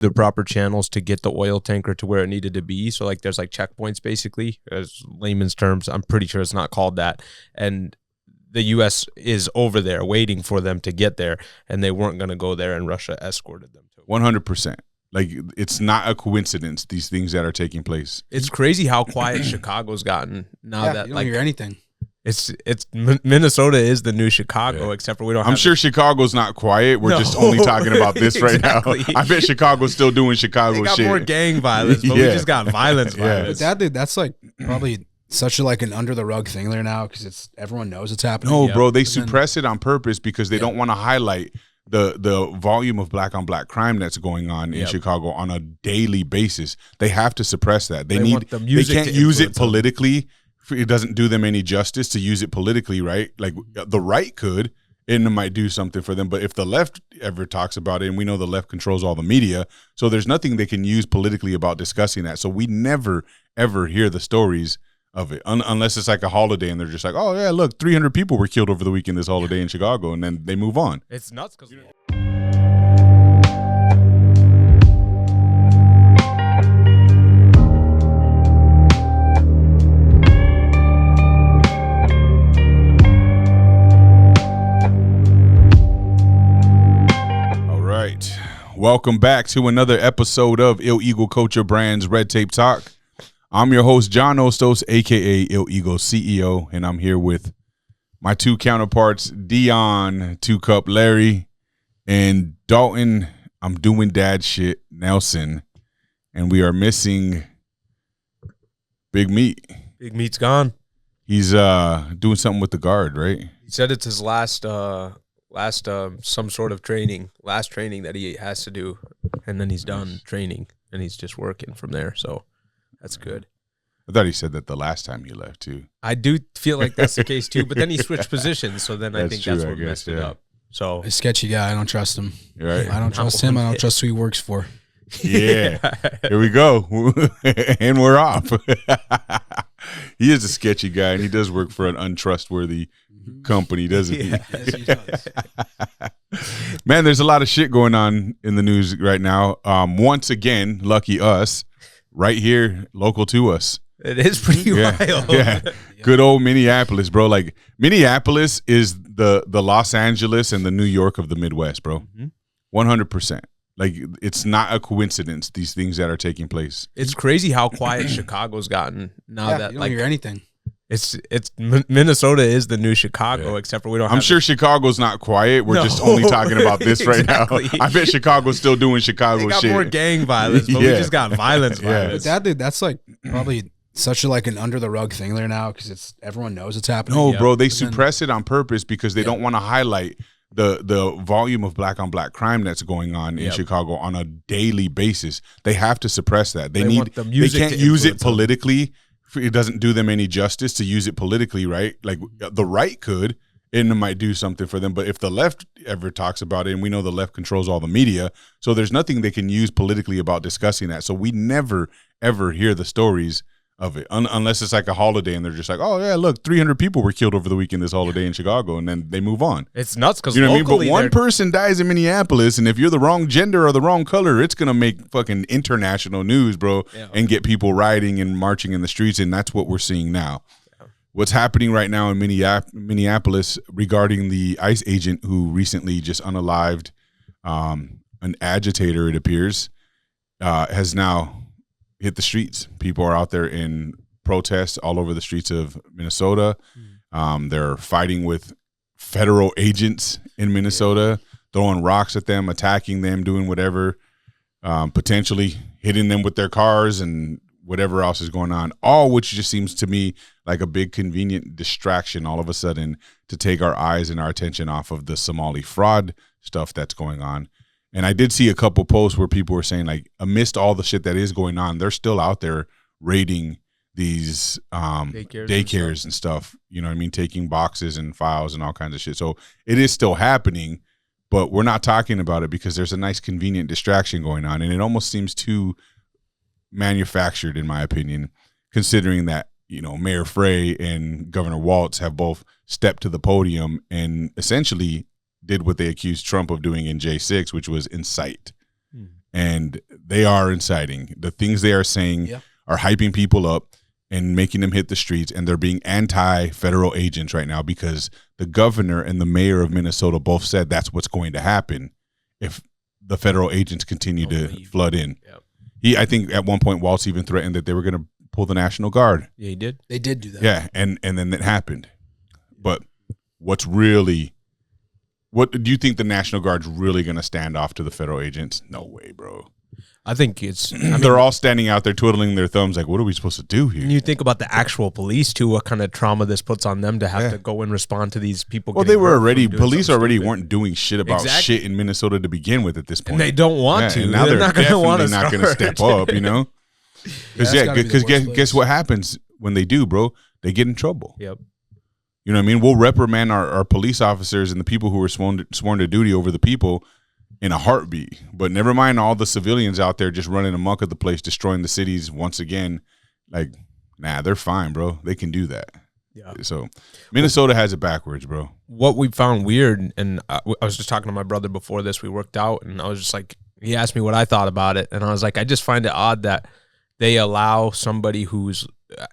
the proper channels to get the oil tanker to where it needed to be. So like there's like checkpoints basically, as layman's terms. I'm pretty sure it's not called that. And the U.S. is over there waiting for them to get there, and they weren't going to go there, and Russia escorted them to it. 100%. Like, it's not a coincidence, these things that are taking place. It's crazy how quiet Chicago's gotten now that you don't hear anything. It's Minnesota is the new Chicago, except for we don't. I'm sure Chicago's not quiet. We're just only talking about this right now. I bet Chicago's still doing Chicago shit. They got more gang violence, but we just got violence. But that's like probably such like an under the rug thing there now because everyone knows it's happening. No, bro, they suppress it on purpose because they don't want to highlight the volume of black on black crime that's going on in Chicago on a daily basis. They have to suppress that. They can't use it politically. It doesn't do them any justice to use it politically, right? Like the right could, and it might do something for them. But if the left ever talks about it, and we know the left controls all the media, so there's nothing they can use politically about discussing that. So we never, ever hear the stories of it unless it's like a holiday and they're just like, oh, yeah, look, 300 people were killed over the weekend this holiday in Chicago, and then they move on. It's nuts because welcome back to another episode of Ill Eagle Culture Brands Red Tape Talk. I'm your host, John Ostos, a.k.a. Ill Eagle CEO, and I'm here with my two counterparts, Dion, 2-Cup Larry, and Dalton, I'm doing dad shit, Nelson, and we are missing Big Meat. Big Meat's gone. He's doing something with the guard, right? He said it's his last some sort of last training that he has to do, and then he's done training and he's just working from there. So that's good. I thought he said that the last time he left too. I do feel like that's the case too, but then he swithed positions, so then I think that's what messed it up. So a sketchy guy, I don't trust him. Right. I don't trust him. I don't trust who he works for. Yeah. Here we go. And we're off. He is a sketchy guy, and he does work for an untrustworthy company, doesn't he? Yes, he does. Man, there's a lot of shit going on in the news right now. Once again, lucky us, right here, local to us. It is pretty wild. Yeah. Good old Minneapolis, bro. Like, Minneapolis is the Los Angeles and the New York of the Midwest, bro. 100%. Like, it's not a coincidence, these things that are taking place. It's crazy how quiet Chicago's gotten now that you don't hear anything. It's Minnesota is the new Chicago, except for we don't. I'm sure Chicago's not quiet. We're just only talking about this right now. I bet Chicago's still doing Chicago shit. They got more gang violence, but we just got violence. But that's like probably such like an under the rug thing there now because everyone knows it's happening. No, bro, they suppress it on purpose because they don't want to highlight the volume of black on black crime that's going on in Chicago on a daily basis. They have to suppress that. They can't use it politically. It doesn't do them any justice to use it politically, right? Like the right could, and it might do something for them. But if the left ever talks about it, and we know the left controls all the media, so there's nothing they can use politically about discussing that. So we never, ever hear the stories of it unless it's like a holiday and they're just like, oh, yeah, look, 300 people were killed over the weekend this holiday in Chicago, and then they move on. It's nuts because you know what I mean? But one person dies in Minneapolis, and if you're the wrong gender or the wrong color, it's going to make fucking international news, bro, and get people rioting and marching in the streets, and that's what we're seeing now. What's happening right now in Minneapolis regarding the ICE agent who recently just unalived an agitator, it appears, has now hit the streets. People are out there in protests all over the streets of Minnesota. They're fighting with federal agents in Minnesota, throwing rocks at them, attacking them, doing whatever, potentially hitting them with their cars and whatever else is going on, all which just seems to me like a big convenient distraction all of a sudden to take our eyes and our attention off of the Somali fraud stuff that's going on. And I did see a couple posts where people were saying, like, amidst all the shit that is going on, they're still out there raiding these daycares and stuff. You know what I mean? Taking boxes and files and all kinds of shit. So it is still happening, but we're not talking about it because there's a nice convenient distraction going on. And it almost seems too manufactured, in my opinion, considering that, you know, Mayor Frey and Governor Walz have both stepped to the podium and essentially did what they accused Trump of doing in J6, which was incite. and they are inciting. The things they are saying are hyping people up and making them hit the streets, and they're being anti-federal agents right now because the governor and the mayor of Minnesota both said that's what's going to happen if the federal agents continue to flood in. Yep. I think at one point Waltz even threatened that they were going to pull the National Guard. Yeah, he did. They did do that. Yeah, and then it happened. But what do you think the National Guard's really going to stand off to the federal agents? No way, bro. I think they're all standing out there twiddling their thumbs like, what are we supposed to do here? And you think about the actual police, too, what kind of trauma this puts on them to have to go and respond to these people. Well, police already weren't doing shit about shit in Minnesota to begin with at this point. And they don't want to. And now they're not going to step up, you know? Because guess what happens when they do, bro? They get in trouble. Yep. You know what I mean? We'll reprimand our police officers and the people who were sworn to duty over the people in a heartbeat. But never mind all the civilians out there just running amok of the place, destroying the cities once again. Like, nah, they're fine, bro. They can do that. Yeah. So Minnesota has it backwards, bro. What we found weird, and I was just talking to my brother before this, we worked out, and I was just like, he asked me what I thought about it, and I was like, I just find it odd that they allow somebody who's,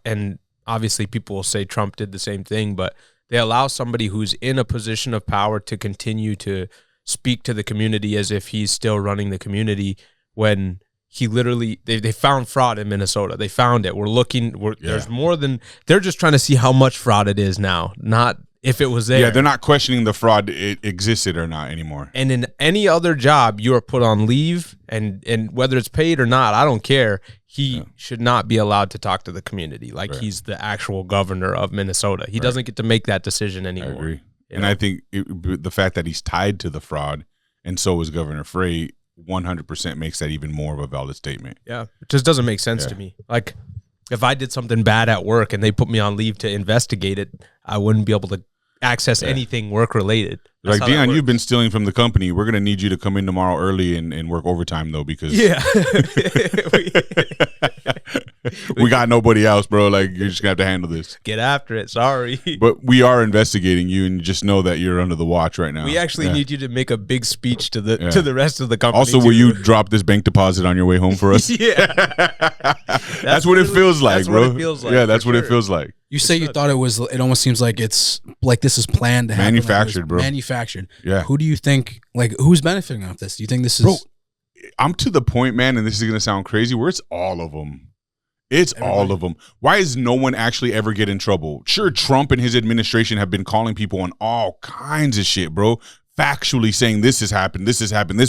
and obviously people will say Trump did the same thing, but they allow somebody who's in a position of power to continue to speak to the community as if he's still running the community when he literally, they found fraud in Minnesota. They found it. There's more than, they're just trying to see how much fraud it is now, not if it was there. Yeah, they're not questioning the fraud it existed or not anymore. And in any other job, you are put on leave, and whether it's paid or not, I don't care. He should not be allowed to talk to the community like he's the actual governor of Minnesota. He doesn't get to make that decision anymore. I agree. And I think the fact that he's tied to the fraud, and so is Governor Frey, 100% makes that even more of a valid statement. Yeah, it just doesn't make sense to me. Like, if I did something bad at work and they put me on leave to investigate it, I wouldn't be able to access anything work-related. Like, Dion, you've been stealing from the company. We're going to need you to come in tomorrow early and work overtime, though, because we got nobody else, bro. Like, you're just going to have to handle this. Get after it. Sorry. But we are investigating you, and just know that you're under the watch right now. We actually need you to make a big speech to the rest of the company. Also, will you drop this bank deposit on your way home for us? That's what it feels like, bro. What it feels like, yeah, that's what it feels like. You say you thought it almost seems like it's like this is planned to happen. Manufactured, bro. Manufactured. Yeah. Who do you think, like, who's benefiting off this? Do you think this is... Bro, I'm to the point, man, and this is going to sound crazy, where it's all of them. It's all of them. Why is no one actually ever get in trouble? Sure, Trump and his administration have been calling people on all kinds of shit, bro. Factually saying this has happened, this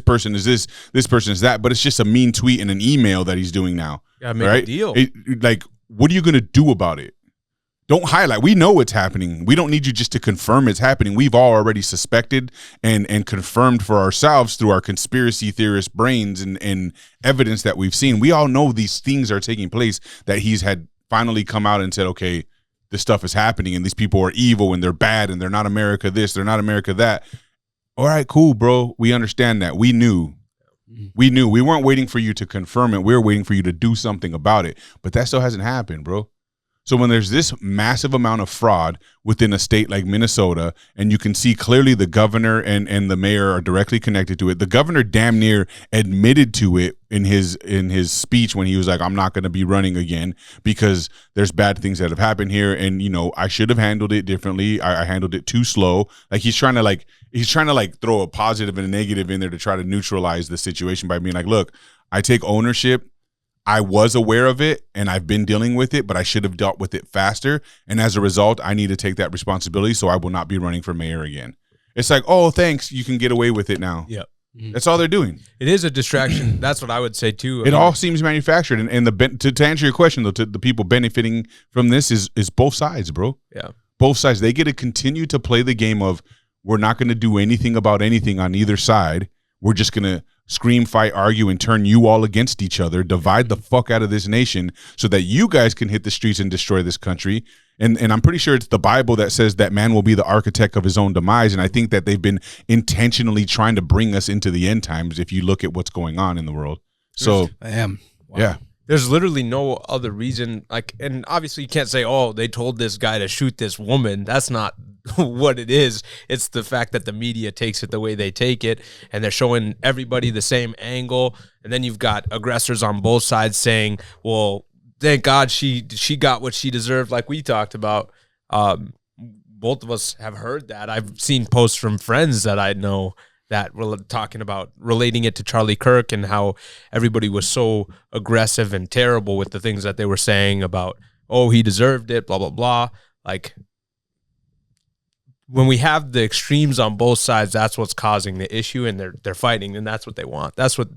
person is this person is that, but it's just a mean tweet and an email that he's doing now. Yeah, make a deal. Like, what are you going to do about it? Don't highlight. We know it's happening. We don't need you just to confirm it's happening. We've all already suspected and confirmed for ourselves through our conspiracy theorist brains and evidence that we've seen. We all know these things are taking place, that he's had finally come out and said, okay, this stuff is happening and these people are evil and they're bad and they're not America this, they're not America that. All right, cool, bro. We understand that. We knew. We weren't waiting for you to confirm it. We were waiting for you to do something about it. But that still hasn't happened, bro. So when there's this massive amount of fraud within a state like Minnesota, and you can see clearly the governor and the mayor are directly connected to it. The governor damn near admitted to it in his speech when he was like, I'm not going to be running again because there's bad things that have happened here. And, you know, I should have handled it differently. I handled it too slow. Like he's trying to throw a positive and a negative in there to try to neutralize the situation by being like, look, I take ownership. I was aware of it and I've been dealing with it, but I should have dealt with it faster. And as a result, I need to take that responsibility. So I will not be running for mayor again. It's like, oh, thanks. You can get away with it now. Yep. That's all they're doing. It is a distraction. That's what I would say too. It all seems manufactured. And to answer your question though, to the people benefiting from this is both sides, bro. Yeah. Both sides. They get to continue to play the game of, we're not going to do anything about anything on either side. We're just going to scream, fight, argue, and turn you all against each other, divide the fuck out of this nation so that you guys can hit the streets and destroy this country. And I'm pretty sure it's the Bible that says that man will be the architect of his own demise. And I think that they've been intentionally trying to bring us into the end times if you look at what's going on in the world. So I am. Wow. Yeah. There's literally no other reason. Like, and obviously you can't say, oh, they told this guy to shoot this woman. That's not what it is. It's the fact that the media takes it the way they take it, and they're showing everybody the same angle. And then you've got aggressors on both sides saying, well, thank God she got what she deserved, like we talked about. Both of us have heard that. I've seen posts from friends that I know that were talking about relating it to Charlie Kirk and how everybody was so aggressive and terrible with the things that they were saying about, oh, he deserved it, blah, blah, blah. Like, when we have the extremes on both sides, that's what's causing the issue, and they're fighting, and that's what they want. That's what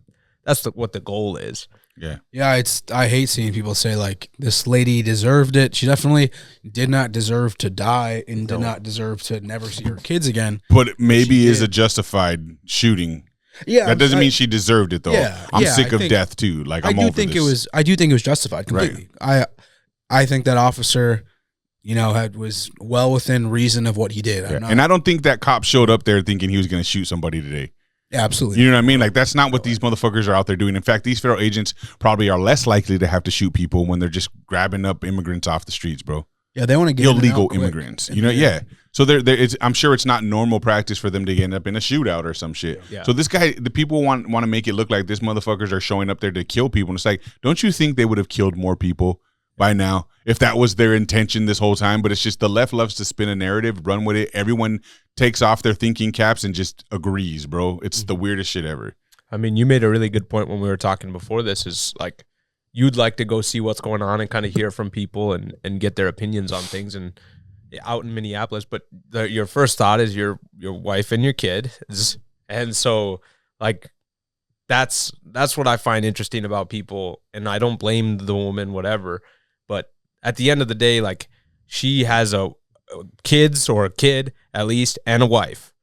the goal is. Yeah. I hate seeing people say like this lady deserved it. She definitely did not deserve to die and did not deserve to never see her kids again. But it maybe is a justified shooting. Yeah, that doesn't mean she deserved it though. Yeah, I'm sick of death too. Like I do think it was justified completely. Right. I think that officer, was well within reason of what he did. And I don't think that cop showed up there thinking he was going to shoot somebody today. Yeah, absolutely. You know what I mean? Like, that's not what these motherfuckers are out there doing. In fact, these federal agents probably are less likely to have to shoot people when they're just grabbing up immigrants off the streets, bro. Yeah, they want to get illegal immigrants. So I'm sure it's not normal practice for them to end up in a shootout or some shit. Yeah. So this guy, the people want to make it look like this motherfuckers are showing up there to kill people. And it's like, don't you think they would have killed more people by now if that was their intention this whole time? But it's just the left loves to spin a narrative, run with it. Everyone takes off their thinking caps and just agrees, bro. It's the weirdest shit ever. I mean, you made a really good point when we were talking before this, is like, you'd like to go see what's going on and kind of hear from people and get their opinions on things and out in Minneapolis. But your first thought is your wife and your kid. And so like, that's what I find interesting about people. And I don't blame the woman, whatever. But at the end of the day, like, she has a kid at least, and a wife.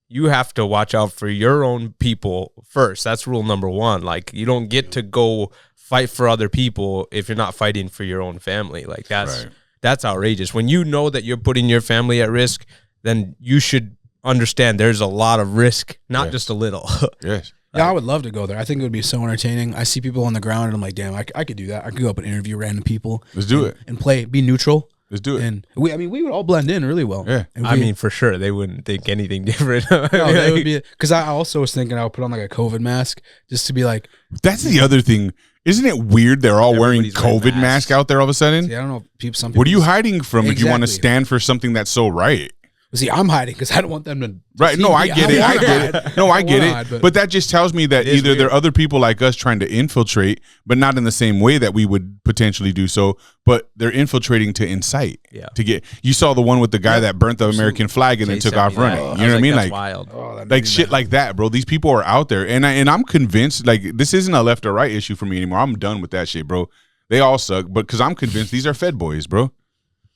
You have to watch out for your own people first. That's rule number one. Like, you don't get to go fight for other people if you're not fighting for your own family. Like, that's outrageous. When you know that you're putting your family at risk, then you should understand there's a lot of risk, not just a little. Yes. Yeah, I would love to go there. I think it would be so entertaining. I see people on the ground, and I'm like, damn, I could do that. I could go up and interview random people. Let's do it. And be neutral. Let's do it. And we would all blend in really well. Yeah. I mean, for sure, they wouldn't think anything different. No, they would be, because I also was thinking I would put on like a COVID mask just to be like. That's the other thing. Isn't it weird they're all wearing COVID masks out there all of a sudden? See, I don't know. Some people. What are you hiding from if you want to stand for something that's so right? See, I'm hiding because I don't want them to. Right. No, I get it. No, I get it. But that just tells me that either there are other people like us trying to infiltrate, but not in the same way that we would potentially do so, but they're infiltrating to incite. Yeah. To get. You saw the one with the guy that burnt the American flag and then took off running. You know what I mean? Like, wild. Like shit like that, bro. These people are out there. And I'm convinced, like, this isn't a left or right issue for me anymore. I'm done with that shit, bro. They all suck, but because I'm convinced these are Fed boys, bro.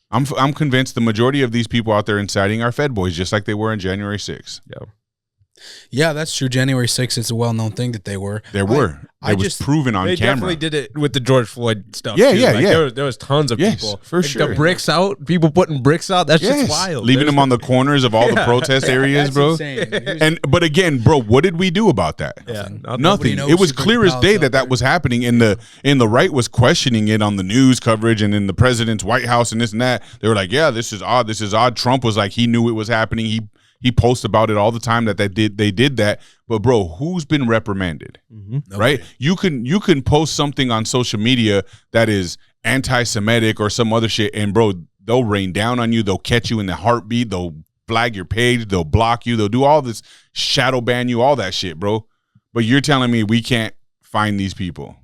I'm convinced the majority of these people out there inciting are Fed boys, just like they were on January 6th. Yeah, that's true. January 6th, it's a well-known thing that they were. It was proven on camera. They definitely did it with the George Floyd stuff. Yeah, too. There was tons of people. For sure. The bricks out, people putting bricks out, that's just wild. Leaving them on the corners of all the protest areas, bro. But again, bro, what did we do about that? Yeah, nothing. It was clear as day that was happening, and the right was questioning it on the news coverage and in the president's White House and this and that. They were like, yeah, this is odd. Trump was like, he knew it was happening. He posts about it all the time that they did that. But bro, who's been reprimanded? Mm-hmm. Right? You can post something on social media that is anti-Semitic or some other shit, and bro, they'll rain down on you. They'll catch you in the heartbeat. They'll flag your page. They'll block you. They'll do all this, shadow ban you, all that shit, bro. But you're telling me we can't find these people?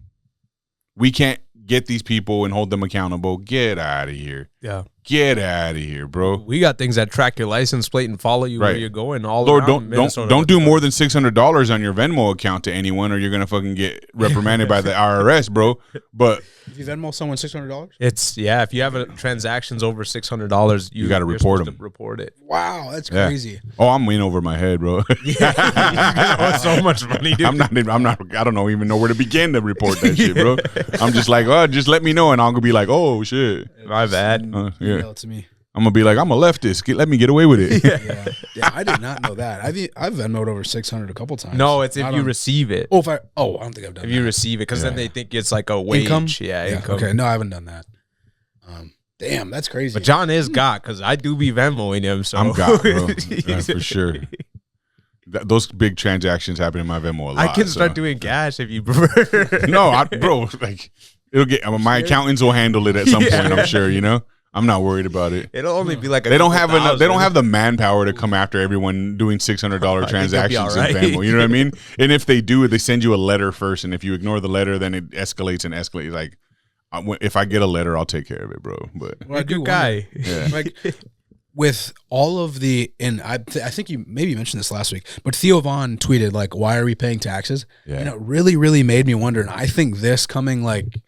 We can't get these people and hold them accountable? Get out of here. Yeah. Get out of here, bro. We got things that track your license plate and follow you where you're going all Lord, around Minnesota. Don't do more than $600 on your Venmo account to anyone, or you're gonna fucking get reprimanded by the IRS, bro. But if you Venmo someone $600, it's if you have transactions over $600, you got to report them. Report it. Wow, that's crazy. Oh, I'm in over my head, bro. So much money, dude. I'm not. I don't even know where to begin to report that shit, bro. I'm just like, just let me know, and I'm gonna be like, oh shit, my bad. Email it to me. I'm gonna be like, I'm a leftist. Let me get away with it. Yeah, I did not know that. I've Venmoed over 600 a couple times. No, it's if you receive it. Oh, I don't think I've done. If you receive it, because then they think it's like a wage. Income? Yeah, income. Okay, no, I haven't done that. Damn, that's crazy. But John is got, because I do be Venmoing him. So I'm got, bro, for sure. Those big transactions happen in my Venmo a lot. I can start doing cash if you prefer. No, bro, like it'll get my accountants will handle it at some point. I'm sure. I'm not worried about it. It'll only be like they don't have enough. They don't have the manpower to come after everyone doing $600 transactions in Venmo. You know what I mean? And if they do, they send you a letter first, and if you ignore the letter, then it escalates and escalates. Like if I get a letter, I'll take care of it, bro. But a good guy. Yeah. Like with all of the, and I think you maybe mentioned this last week, but Theo Vaughn tweeted like, "Why are we paying taxes?" Yeah. And it really, really made me wonder. And I think this coming like.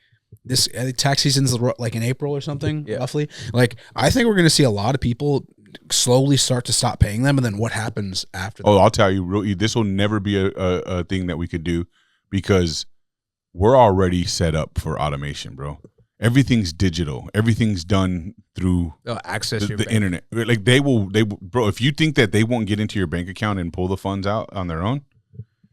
This tax season's like in April or something, roughly. Like, I think we're going to see a lot of people slowly start to stop paying them, and then what happens after that? Oh, I'll tell you, this will never be a thing that we could do because we're already set up for automation, bro. Everything's digital. Everything's done through access the internet. Like they will, bro. If you think that they won't get into your bank account and pull the funds out on their own,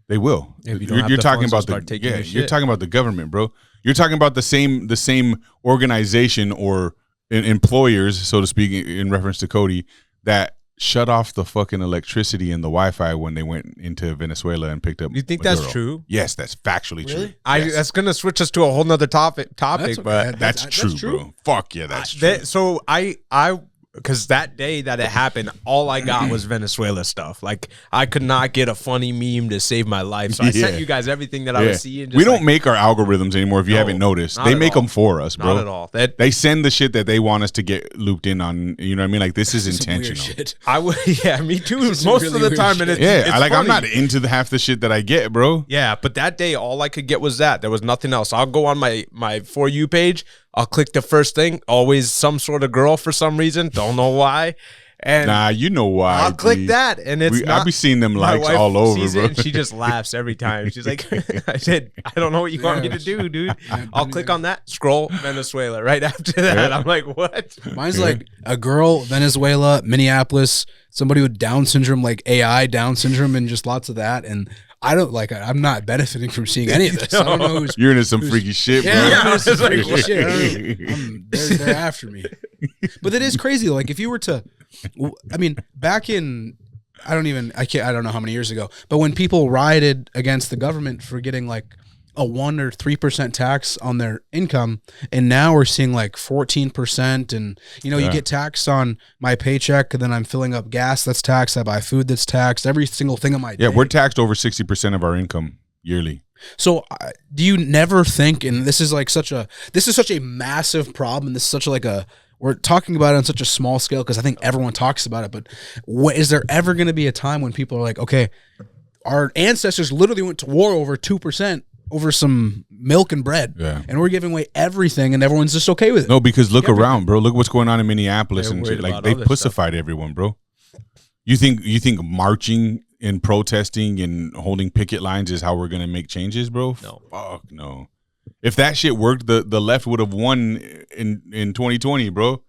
they will. You're talking about you're talking about the government, bro. You're talking about the same organization or employers, so to speak, in reference to Cody, that shut off the fucking electricity and the Wi-Fi when they went into Venezuela and picked up. You think that's true? Yes, that's factually true. Yes. That's gonna switch us to a whole nother topic, but that's true, bro. Fuck yeah, that's true. So I because that day that it happened, all I got was Venezuela stuff. Like, I could not get a funny meme to save my life. So I sent you guys everything that I was seeing. We don't make our algorithms anymore, if you haven't noticed. They make them for us, bro. Not at all. They send the shit that they want us to get looped in on. You know what I mean? Like, this is intentional. I would, me too. Most of the time. And it's like, funny. I'm not into half the shit that I get, bro. Yeah, but that day, all I could get was that. There was nothing else. I'll go on my For You page. I'll click the first thing. Always some sort of girl for some reason. Don't know why. And nah, you know why. I'll click that, and I'll be seeing them likes all over, bro. And she just laughs every time. She's like, I said, I don't know what you want me to do, dude. I'll click on that, scroll, Venezuela. Right after that, I'm like, what? Mine's like a girl, Venezuela, Minneapolis, somebody with Down syndrome, like AI Down syndrome, and just lots of that. And I don't like. I'm not benefiting from seeing any of this. I don't know who's. You're into some freaky shit, bro. Yeah, I'm some freaky shit. They're after me. But it is crazy. Like, if you were to, I mean, back in, I don't know how many years ago, but when people rioted against the government for getting like a 1 or 3% tax on their income, and now we're seeing like 14%, and you get taxed on my paycheck, and then I'm filling up gas that's taxed, I buy food that's taxed, every single thing of my day. Yeah, we're taxed over 60% of our income yearly. So do you never think, and this is such a massive problem, this is such like we're talking about it on such a small scale because I think everyone talks about it, but is there ever going to be a time when people are like, okay, our ancestors literally went to war over 2%, over some milk and bread, and we're giving away everything, and everyone's just okay with it? No, because look around, bro. Look what's going on in Minneapolis and shit. Like, they pussified everyone, bro. You think marching and protesting and holding picket lines is how we're gonna make changes, bro? No, fuck no. If that shit worked, the left would have won in 2020, bro.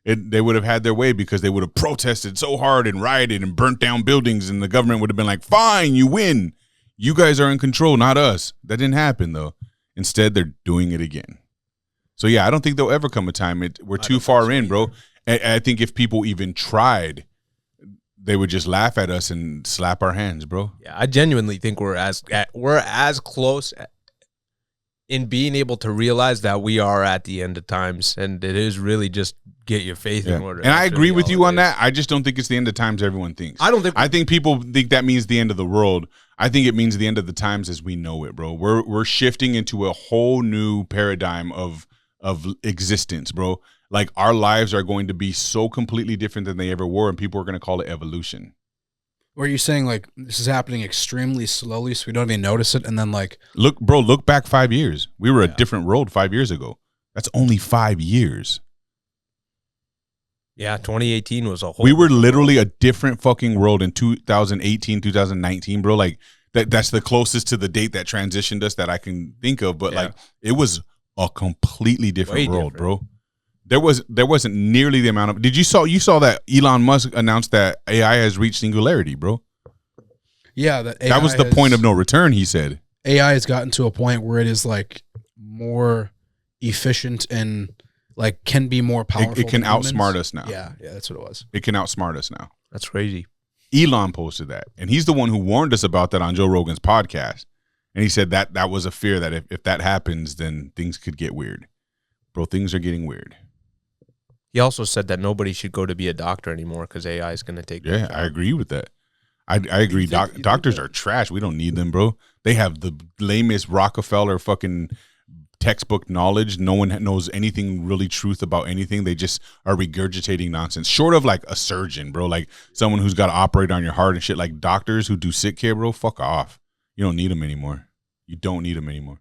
They would have had their way because they would have protested so hard and rioted and burnt down buildings, and the government would have been like, "Fine, you win. You guys are in control, not us." That didn't happen, though. Instead, they're doing it again. So, yeah, I don't think there'll ever come a time we're too far in, bro. I think if people even tried, they would just laugh at us and slap our hands, bro. Yeah, I genuinely think we're as close in being able to realize that we are at the end of times, and it is really just get your faith in order. And I agree with you on that. I just don't think it's the end of times everyone thinks. I think people think that means the end of the world. I think it means the end of the times as we know it, bro. We're shifting into a whole new paradigm of existence, bro. Like, our lives are going to be so completely different than they ever were, and people are going to call it evolution. Or are you saying like this is happening extremely slowly, so we don't even notice it, and then like look back 5 years. We were a different world 5 years ago. That's only 5 years. Yeah, 2018 was a whole. We were literally a different fucking world in 2018, 2019, bro. Like that's the closest to the date that transitioned us that I can think of. But like, it was a completely different world, bro. There wasn't nearly the amount of. Did you saw that Elon Musk announced that AI has reached singularity, bro? Yeah, that was the point of no return. He said AI has gotten to a point where it is like more efficient and like can be more powerful. It can outsmart us now. Yeah, that's what it was. It can outsmart us now. That's crazy. Elon posted that, and he's the one who warned us about that on Joe Rogan's podcast. And he said that was a fear that if that happens, then things could get weird. Bro, things are getting weird. He also said that nobody should go to be a doctor anymore because AI is going to take. Yeah, I agree with that. I agree. Doctors are trash. We don't need them, bro. They have the lamest Rockefeller fucking textbook knowledge. No one knows anything really truth about anything. They just are regurgitating nonsense. Short of like a surgeon, bro, like someone who's got to operate on your heart and shit. Like doctors who do sick care, bro, fuck off. You don't need them anymore. You don't need them anymore.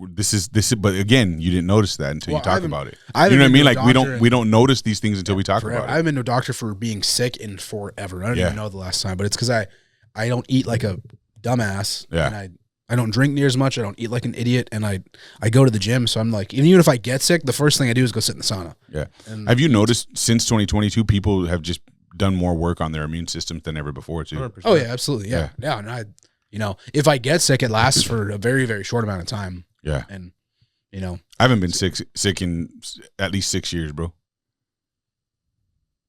This is. But again, you didn't notice that until you talk about it. You know what I mean? Like we don't notice these things until we talk about it. I haven't been to a doctor for being sick in forever. I don't even know the last time, but it's because I don't eat like a dumbass. Yeah. And I don't drink near as much. I don't eat like an idiot, and I go to the gym. So I'm like, even if I get sick, the first thing I do is go sit in the sauna. Yeah. And have you noticed since 2022, people have just done more work on their immune systems than ever before too? 100%. Oh yeah, absolutely. Yeah. And if I get sick, it lasts for a very, very short amount of time. Yeah. And, I haven't been sick in at least 6 years, bro.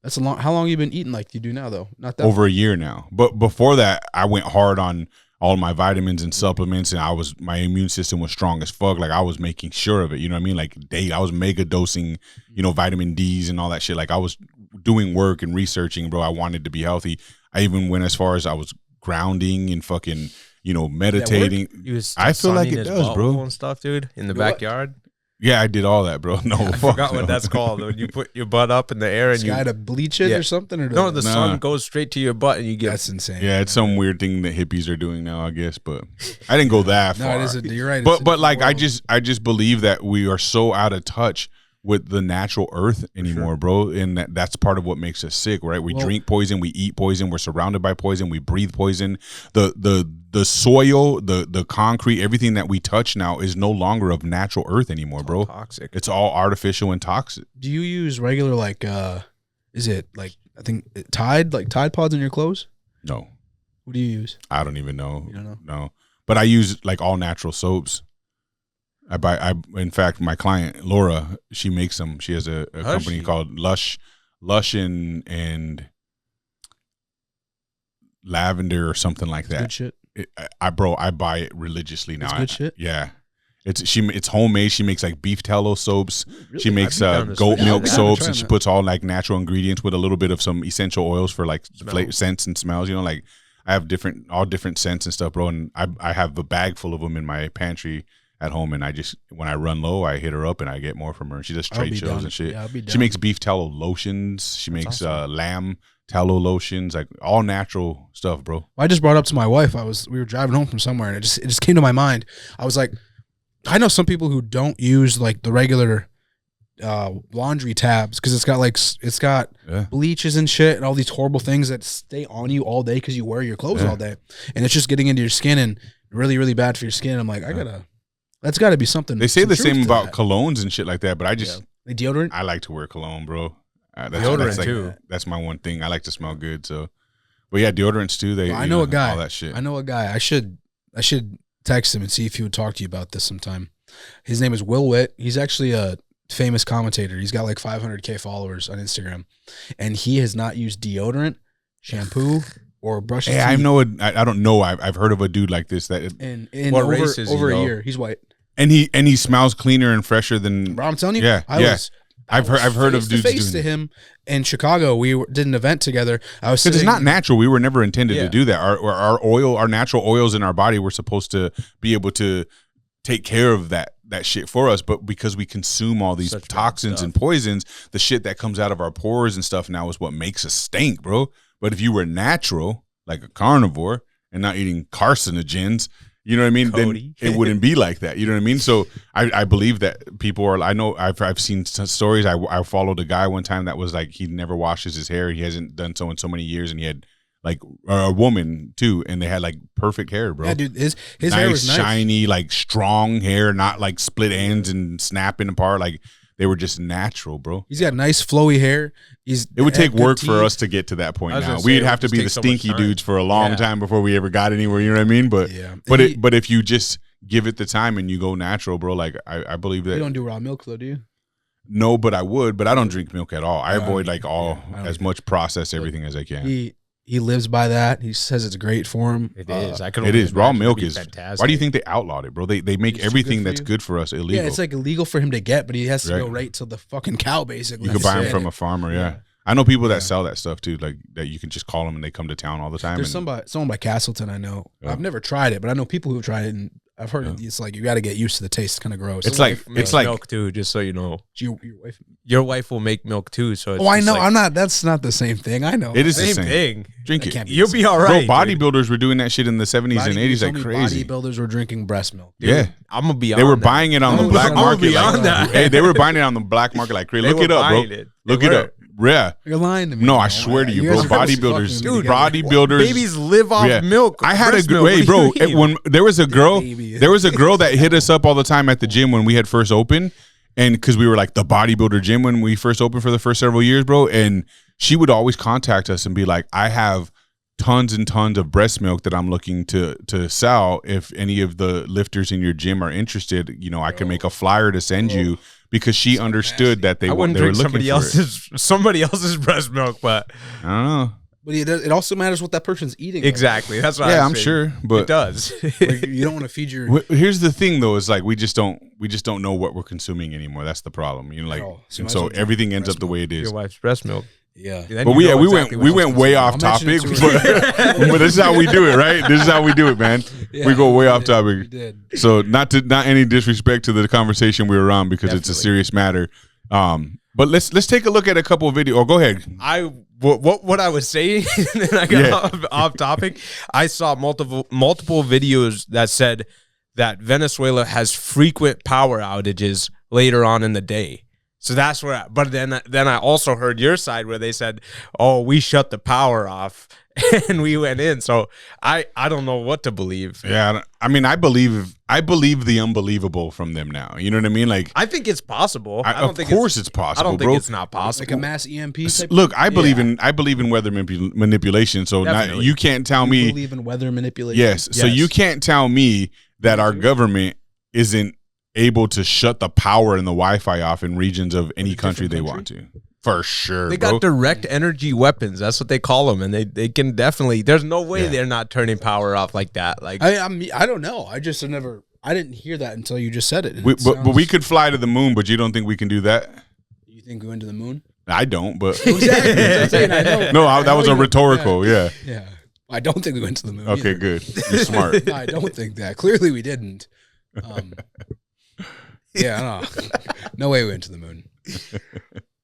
That's a long. How long have you been eating like you do now, though? Not that over a year now. But before that, I went hard on all my vitamins and supplements, and my immune system was strong as fuck. Like I was making sure of it. You know what I mean? Like I was mega dosing, vitamin D's and all that shit. Like I was doing work and researching, bro. I wanted to be healthy. I even went as far as I was grounding and fucking, meditating. I feel like it does, bro. And stuff, dude, in the backyard. Yeah, I did all that, bro. No, I forgot what that's called. When you put your butt up in the air and you got to bleach it or something, or no, the sun goes straight to your butt and you get. That's insane. Yeah, it's some weird thing that hippies are doing now, I guess. But I didn't go that far. No, you're right. But like, I just believe that we are so out of touch with the natural earth anymore, bro, and that's part of what makes us sick, right? We drink poison, we eat poison, we're surrounded by poison, we breathe poison. The soil, the concrete, everything that we touch now is no longer of natural earth anymore, bro. Toxic. It's all artificial and toxic. Do you use regular is it like I think Tide Pods in your clothes? No. What do you use? I don't even know. You don't know? No, but I use like all natural soaps. In fact, my client Laura, she makes them. She has a company called Lush and Lavender or something like that. Good shit. I buy it religiously now. It's good shit. Yeah, it's homemade. She makes like beef tallow soaps. Really? She makes goat milk soaps, and she puts all like natural ingredients with a little bit of some essential oils for like scents and smells. Like I have all different scents and stuff, bro. And I have a bag full of them in my pantry at home, and when I run low, I hit her up and I get more from her. She does trade shows and shit. Yeah, she makes beef tallow lotions. She makes lamb tallow lotions, like all natural stuff, bro. I just brought up to my wife. We were driving home from somewhere, and it just came to my mind. I was like, I know some people who don't use like the regular laundry tabs because it's got bleaches and shit and all these horrible things that stay on you all day because you wear your clothes all day, and it's just getting into your skin and really, really bad for your skin. I'm like, that's got to be something. They say the same about colognes and shit like that, but I just deodorant. I like to wear cologne, bro. Deodorant too. That's my one thing. I like to smell good. So, but yeah, deodorants too. I know a guy. All that shit. I know a guy. I should text him and see if he would talk to you about this sometime. His name is Will Witt. He's actually a famous commentator. He's got like 500K followers on Instagram, and he has not used deodorant, shampoo, or brush. Hey, I don't know. I've heard of a dude like this that. And what race is he, over a year? He's white. And he smells cleaner and fresher than. Bro, I'm telling you. I've heard of dudes doing to him in Chicago. We did an event together. Because it's not natural. We were never intended to do that. Our natural oils in our body were supposed to be able to take care of that shit for us, but because we consume all these toxins and poisons, the shit that comes out of our pores and stuff now is what makes us stink, bro. But if you were natural, like a carnivore, and not eating carcinogens, you know what I mean? Cody. Then it wouldn't be like that. You know what I mean? So I believe that people are. I know I've seen stories. I followed a guy one time that was like he never washes his hair. He hasn't done so in so many years, and he had like a woman too, and they had like perfect hair, bro. Yeah, dude, his nice, hair was nice, shiny, like strong hair, not like split ends and snapping apart. Like They were just natural, bro. He's got nice flowy hair. It would take work for us to get to that point now. We'd have to be the stinky dudes for a long time before we ever got anywhere. You know what I mean? But but if you just give it the time and you go natural, bro, like I believe that. You don't do raw milk though, do you? No, but I would. But I don't drink milk at all. I avoid like as much processed everything as I can. He lives by that. He says it's great for him. It is. It is. Raw milk is fantastic. Why do you think they outlawed it, bro? They make everything that's good for us illegal. Yeah, it's like illegal for him to get, but he has to go right to the fucking cow, basically. You can buy them from a farmer, yeah. I know people that sell that stuff too, like that you can just call them and they come to town all the time. There's someone by Castleton I know. Yeah. I've never tried it, but I know people who've tried it, and I've heard it's like you got to get used to the taste. It's kind of gross. It's like milk too. Just so you know, your wife will make milk too. So I know. I'm not. That's not the same thing. I know. It is the same thing. Drink it. You'll be all right. Bro, bodybuilders were doing that shit in the 70s and 80s like crazy. Bodybuilders were drinking breast milk. Dude, yeah, I'm gonna be. They were buying it on the black market. Hey, they were buying it on the black market like crazy. Look it up, bro. Look it up. Yeah, you're lying to me. No, I swear to you, bro. Bodybuilders, dude, bodybuilders. Babies live off milk. I had a way, bro. When there was a girl that hit us up all the time at the gym when we had first opened, and because we were like the bodybuilder gym when we first opened for the first several years, bro. And she would always contact us and be like, "I have tons and tons of breast milk that I'm looking to sell. If any of the lifters in your gym are interested, you know, I can make a flyer to send you." Because she understood that they were looking for somebody else's breast milk, but I don't know. But it also matters what that person's eating. Exactly. That's what I'm sure, but it does. Like, you don't want to feed your. Here's the thing, though, is like we just don't know what we're consuming anymore. That's the problem, you know. Like, and so everything ends up the way it is. Your wife's breast milk. Yeah, but we went way off topic, but this is how we do it, right? This is how we do it, man. Yeah, we go way off topic. So not any disrespect to the conversation we were on because it's a serious matter. But let's take a look at a couple of videos. Oh, go ahead. What I was saying, and then I got off topic. I saw multiple videos that said that Venezuela has frequent power outages later on in the day. So that's where, but then I also heard your side where they said, "Oh, we shut the power off and we went in." So I don't know what to believe. Yeah, I mean, I believe the unbelievable from them now. You know what I mean? Like, I think it's possible. Of course, it's possible. I don't think it's not possible. Like a mass EMP type. Look, I believe in weather manipulation. So you can't tell me. You believe in weather manipulation. Yes. So you can't tell me that our government isn't able to shut the power and the Wi-Fi off in regions of any country they want to. For sure, they got direct energy weapons. That's what they call them, and they can definitely. There's no way they're not turning power off like that. Like I don't know. I just never. I didn't hear that until you just said it. But we could fly to the moon, but you don't think we can do that? You think we went to the moon? I don't, but exactly. I know. No, that was a rhetorical. Yeah. I don't think we went to the moon. Okay, either. Good. You're smart. I don't think that. Clearly, we didn't. Yeah, no way we went to the moon.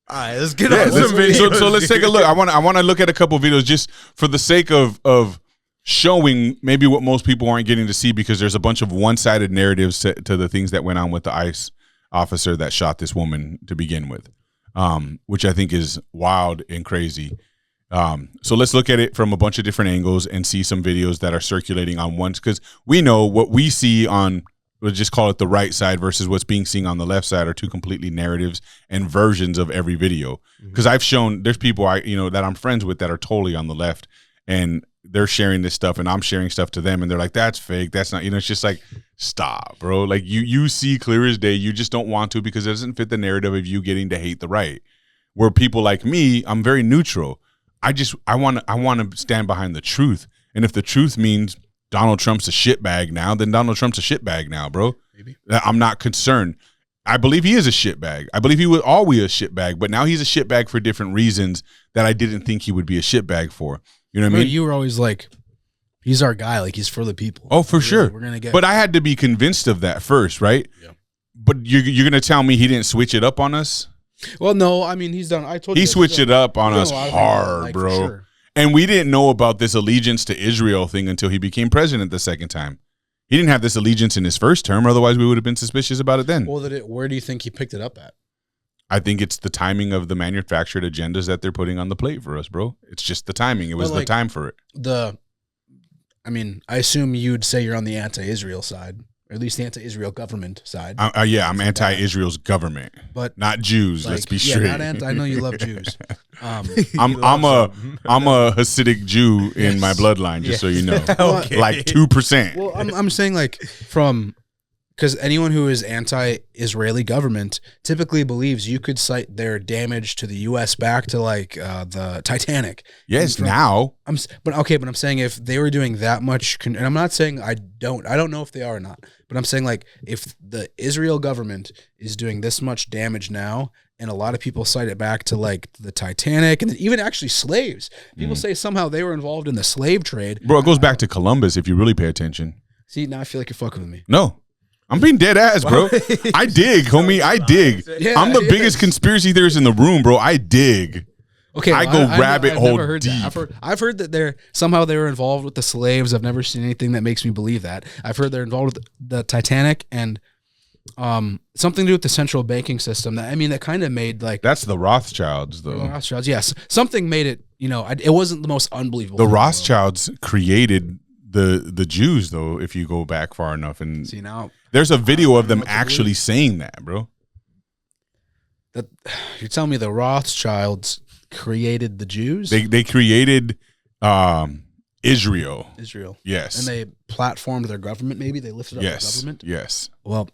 All right, let's get on some videos. So let's take a look. I want to look at a couple of videos just for the sake of showing maybe what most people aren't getting to see because there's a bunch of one-sided narratives to the things that went on with the ICE officer that shot this woman to begin with, which I think is wild and crazy. So let's look at it from a bunch of different angles and see some videos that are circulating on ones because we know what we see on. We'll just call it the right side versus what's being seen on the left side are two completely narratives and versions of every video. Because I've shown there's people that I'm friends with that are totally on the left and they're sharing this stuff and I'm sharing stuff to them and they're like, that's fake. That's not, it's just like, stop, bro. Like you see clear as day. You just don't want to because it doesn't fit the narrative of you getting to hate the right. Where people like me, I'm very neutral. I want to stand behind the truth. And if the truth means Donald Trump's a shitbag now, then Donald Trump's a shitbag now, bro. Maybe. I'm not concerned. I believe he is a shitbag. I believe he was always a shitbag, but now he's a shitbag for different reasons that I didn't think he would be a shitbag for. You know what I mean? You were always like, he's our guy. Like, he's for the people. Oh, for sure. We're gonna get. But I had to be convinced of that first, right? Yeah. But you're going to tell me he didn't switch it up on us? Well, no. I mean, he's done. I told you. He switched it up on us hard, bro. Sure. And we didn't know about this allegiance to Israel thing until he became president the second time. He didn't have this allegiance in his first term. Otherwise, we would have been suspicious about it then. Well, where do you think he picked it up at? I think it's the timing of the manufactured agendas that they're putting on the plate for us, bro. It's just the timing. It was the time for it. I assume you'd say you're on the anti-Israel side. or at least the anti-Israel government side. I'm anti-Israel's government, but not Jews. Let's be straight. I know you love Jews. I'm a Hasidic Jew in my bloodline, just so you know, like 2%. Well, I'm saying like because anyone who is anti-Israeli government typically believes you could cite their damage to the U.S. back to like the Titanic. Yes, now. But I'm saying if they were doing that much, and I'm not saying I don't know if they are or not, but I'm saying like if the Israel government is doing this much damage now, and a lot of people cite it back to like the Titanic and even actually slaves. People say somehow they were involved in the slave trade. Bro, it goes back to Columbus if you really pay attention. See, now I feel like you're fucking with me. No. I'm being dead ass, bro. I dig, homie. I dig. Yeah, I'm the biggest conspiracy theorist in the room, bro. I dig. Okay, I go rabbit hole deep. I've heard that they were involved with the slaves. I've never seen anything that makes me believe that. I've heard they're involved with the Titanic and something to do with the central banking system. That kind of made like that's the Rothschilds, though. Rothschilds, yes. Something made it. It wasn't the most unbelievable. The Rothschilds created the Jews, though. If you go back far enough, and see now. There's a video of them actually saying that, bro. That you're telling me the Rothschilds created the Jews? They created Israel. Yes. And they platformed their government, maybe? They lifted up their government? Yes. Well,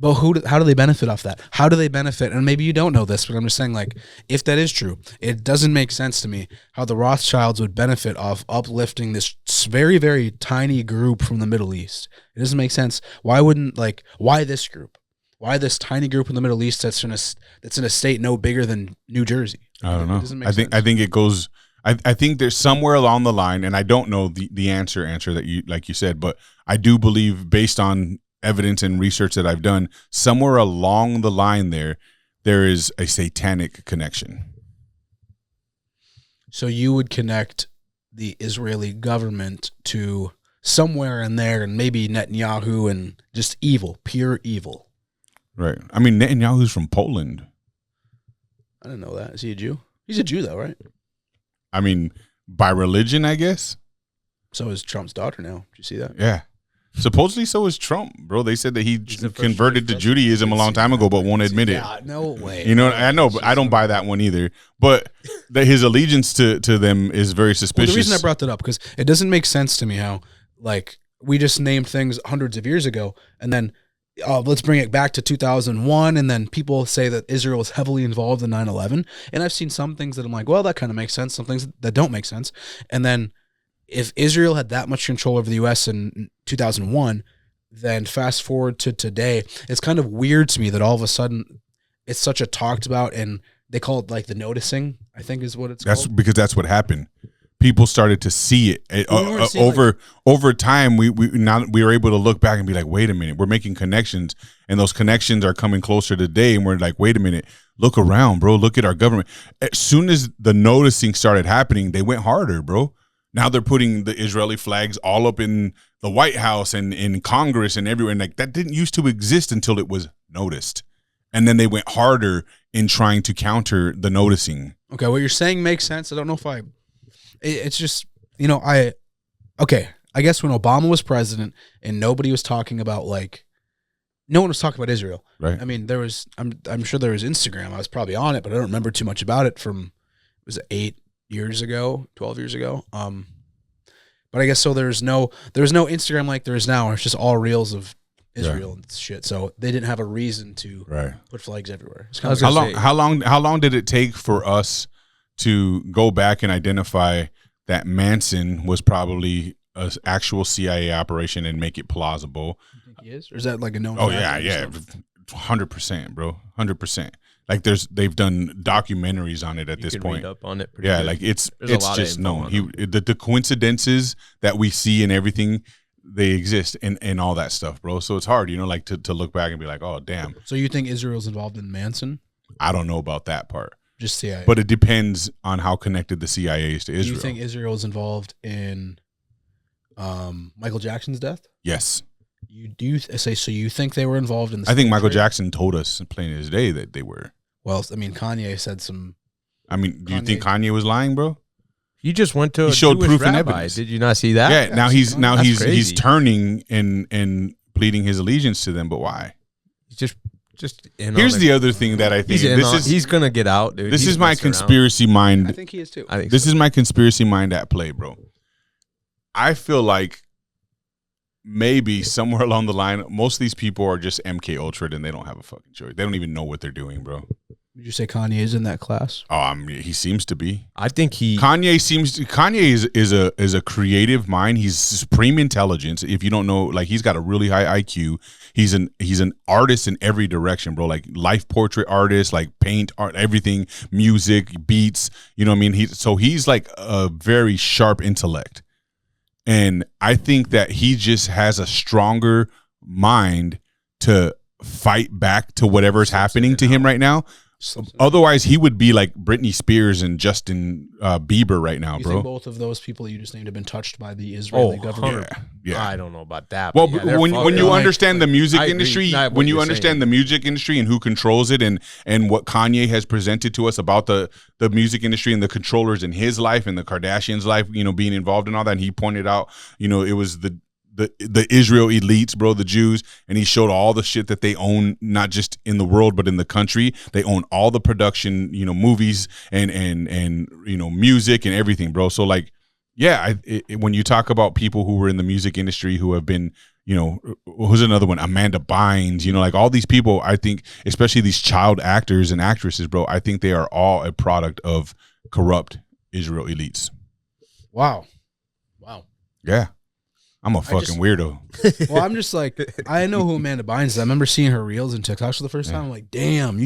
but how do they benefit off that? How do they benefit? And maybe you don't know this, but I'm just saying, like, if that is true, it doesn't make sense to me how the Rothschilds would benefit off uplifting this very, very tiny group from the Middle East. It doesn't make sense. Why this group? Why this tiny group in the Middle East that's in a state no bigger than New Jersey? I don't know. It doesn't make sense. I think it goes. I think there's somewhere along the line, and I don't know the answer that you like you said, but I do believe based on evidence and research that I've done, somewhere along the line there is a satanic connection. So you would connect the Israeli government to somewhere in there, and maybe Netanyahu and just evil, pure evil. Right. I mean, Netanyahu's from Poland. I didn't know that. Is he a Jew? He's a Jew, though, right? I mean, by religion, I guess. So is Trump's daughter now. Did you see that? Yeah. Supposedly so is Trump, bro. They said that he converted to Judaism a long time ago, but won't admit it. No way. I know, but I don't buy that one either. But his allegiance to them is very suspicious. Well, the reason I brought that up, because it doesn't make sense to me how, like, we just named things hundreds of years ago, and then let's bring it back to 2001, and then people say that Israel was heavily involved in 9/11. And I've seen some things that I'm like, well, that kind of makes sense. Some things that don't make sense. And then if Israel had that much control over the U.S. in 2001, then fast forward to today, it's kind of weird to me that all of a sudden it's such a talked about, and they call it like the noticing, I think is what it's called. That's because that's what happened. People started to see it over time. We were able to look back and be like, wait a minute, we're making connections, and those connections are coming closer today. And we're like, wait a minute, look around, bro. Look at our government. As soon as the noticing started happening, they went harder, bro. Now they're putting the Israeli flags all up in the White House and in Congress and everywhere. And like that didn't used to exist until it was noticed. And then they went harder in trying to counter the noticing. Okay, what you're saying makes sense. I don't know if it's just, I guess when Obama was president and nobody was talking about, like, no one was talking about Israel. Right. I mean, I'm sure there was Instagram. I was probably on it, but I don't remember too much about it from, was it 8 years ago, 12 years ago. But I guess so there was no Instagram like there is now. It's just all reels of Israel and shit. So they didn't have a reason to put flags everywhere. How long did it take for us to go back and identify that Manson was probably an actual CIA operation and make it plausible? You think he is? Or is that like a known? Oh yeah, 100%, bro, 100%. Like they've done documentaries on it at this point. Read up on it. Yeah, good. Like it's just known. The coincidences that we see and everything, they exist and all that stuff, bro. So it's hard, like to look back and be like, oh damn. So you think Israel's involved in Manson? I don't know about that part. Just CIA. But it depends on how connected the CIA is to Israel. Do you think Israel's involved in Michael Jackson's death? Yes. So you think they were involved in this? I think Michael Jackson told us plain as day that they were. Well, I mean, Kanye said some. I mean, do you think Kanye was lying, bro? He just went to. He showed Jewish proof rabbi. and evidence. Did you not see that? Yeah. Now he's turning and pleading his allegiance to them. But why? Just here's the other thing that I think he's gonna get out, dude. This is my conspiracy mind. I think he is too. I think this is my conspiracy mind at play, bro. I feel like maybe somewhere along the line, most of these people are just MK Ultra and they don't have a fucking choice. They don't even know what they're doing, bro. Would you say Kanye is in that class? He seems to be. I think Kanye is a creative mind. He's supreme intelligence. If you don't know, like, he's got a really high IQ. He's an artist in every direction, bro. Like life portrait artist, like paint art, everything, music, beats. You know what I mean? He's like a very sharp intellect. And I think that he just has a stronger mind to fight back to whatever's happening to him right now. Otherwise, he would be like Britney Spears and Justin Bieber right now, bro. Think both of those people you just named have been touched by the Israeli government? Yeah. I don't know about that. Well, when you understand the music industry, when you understand the music industry and who controls it, and what Kanye has presented to us about the music industry and the controllers in his life and the Kardashians' life, you know, being involved in all that, and he pointed out, you know, it was the Israel elites, bro, the Jews, and he showed all the shit that they own, not just in the world but in the country. They own all the production, you know, movies and you know, music and everything, bro. So like, yeah, when you talk about people who were in the music industry who have been, you know, who's another one, Amanda Bynes, you know, like all these people, I think, especially these child actors and actresses, bro, I think they are all a product of corrupt Israel elites. Wow. Yeah. I'm a fucking weirdo. Well, I'm just like, I know who Amanda Bynes is. I remember seeing her reels and TikToks for the first time. I'm like, damn, I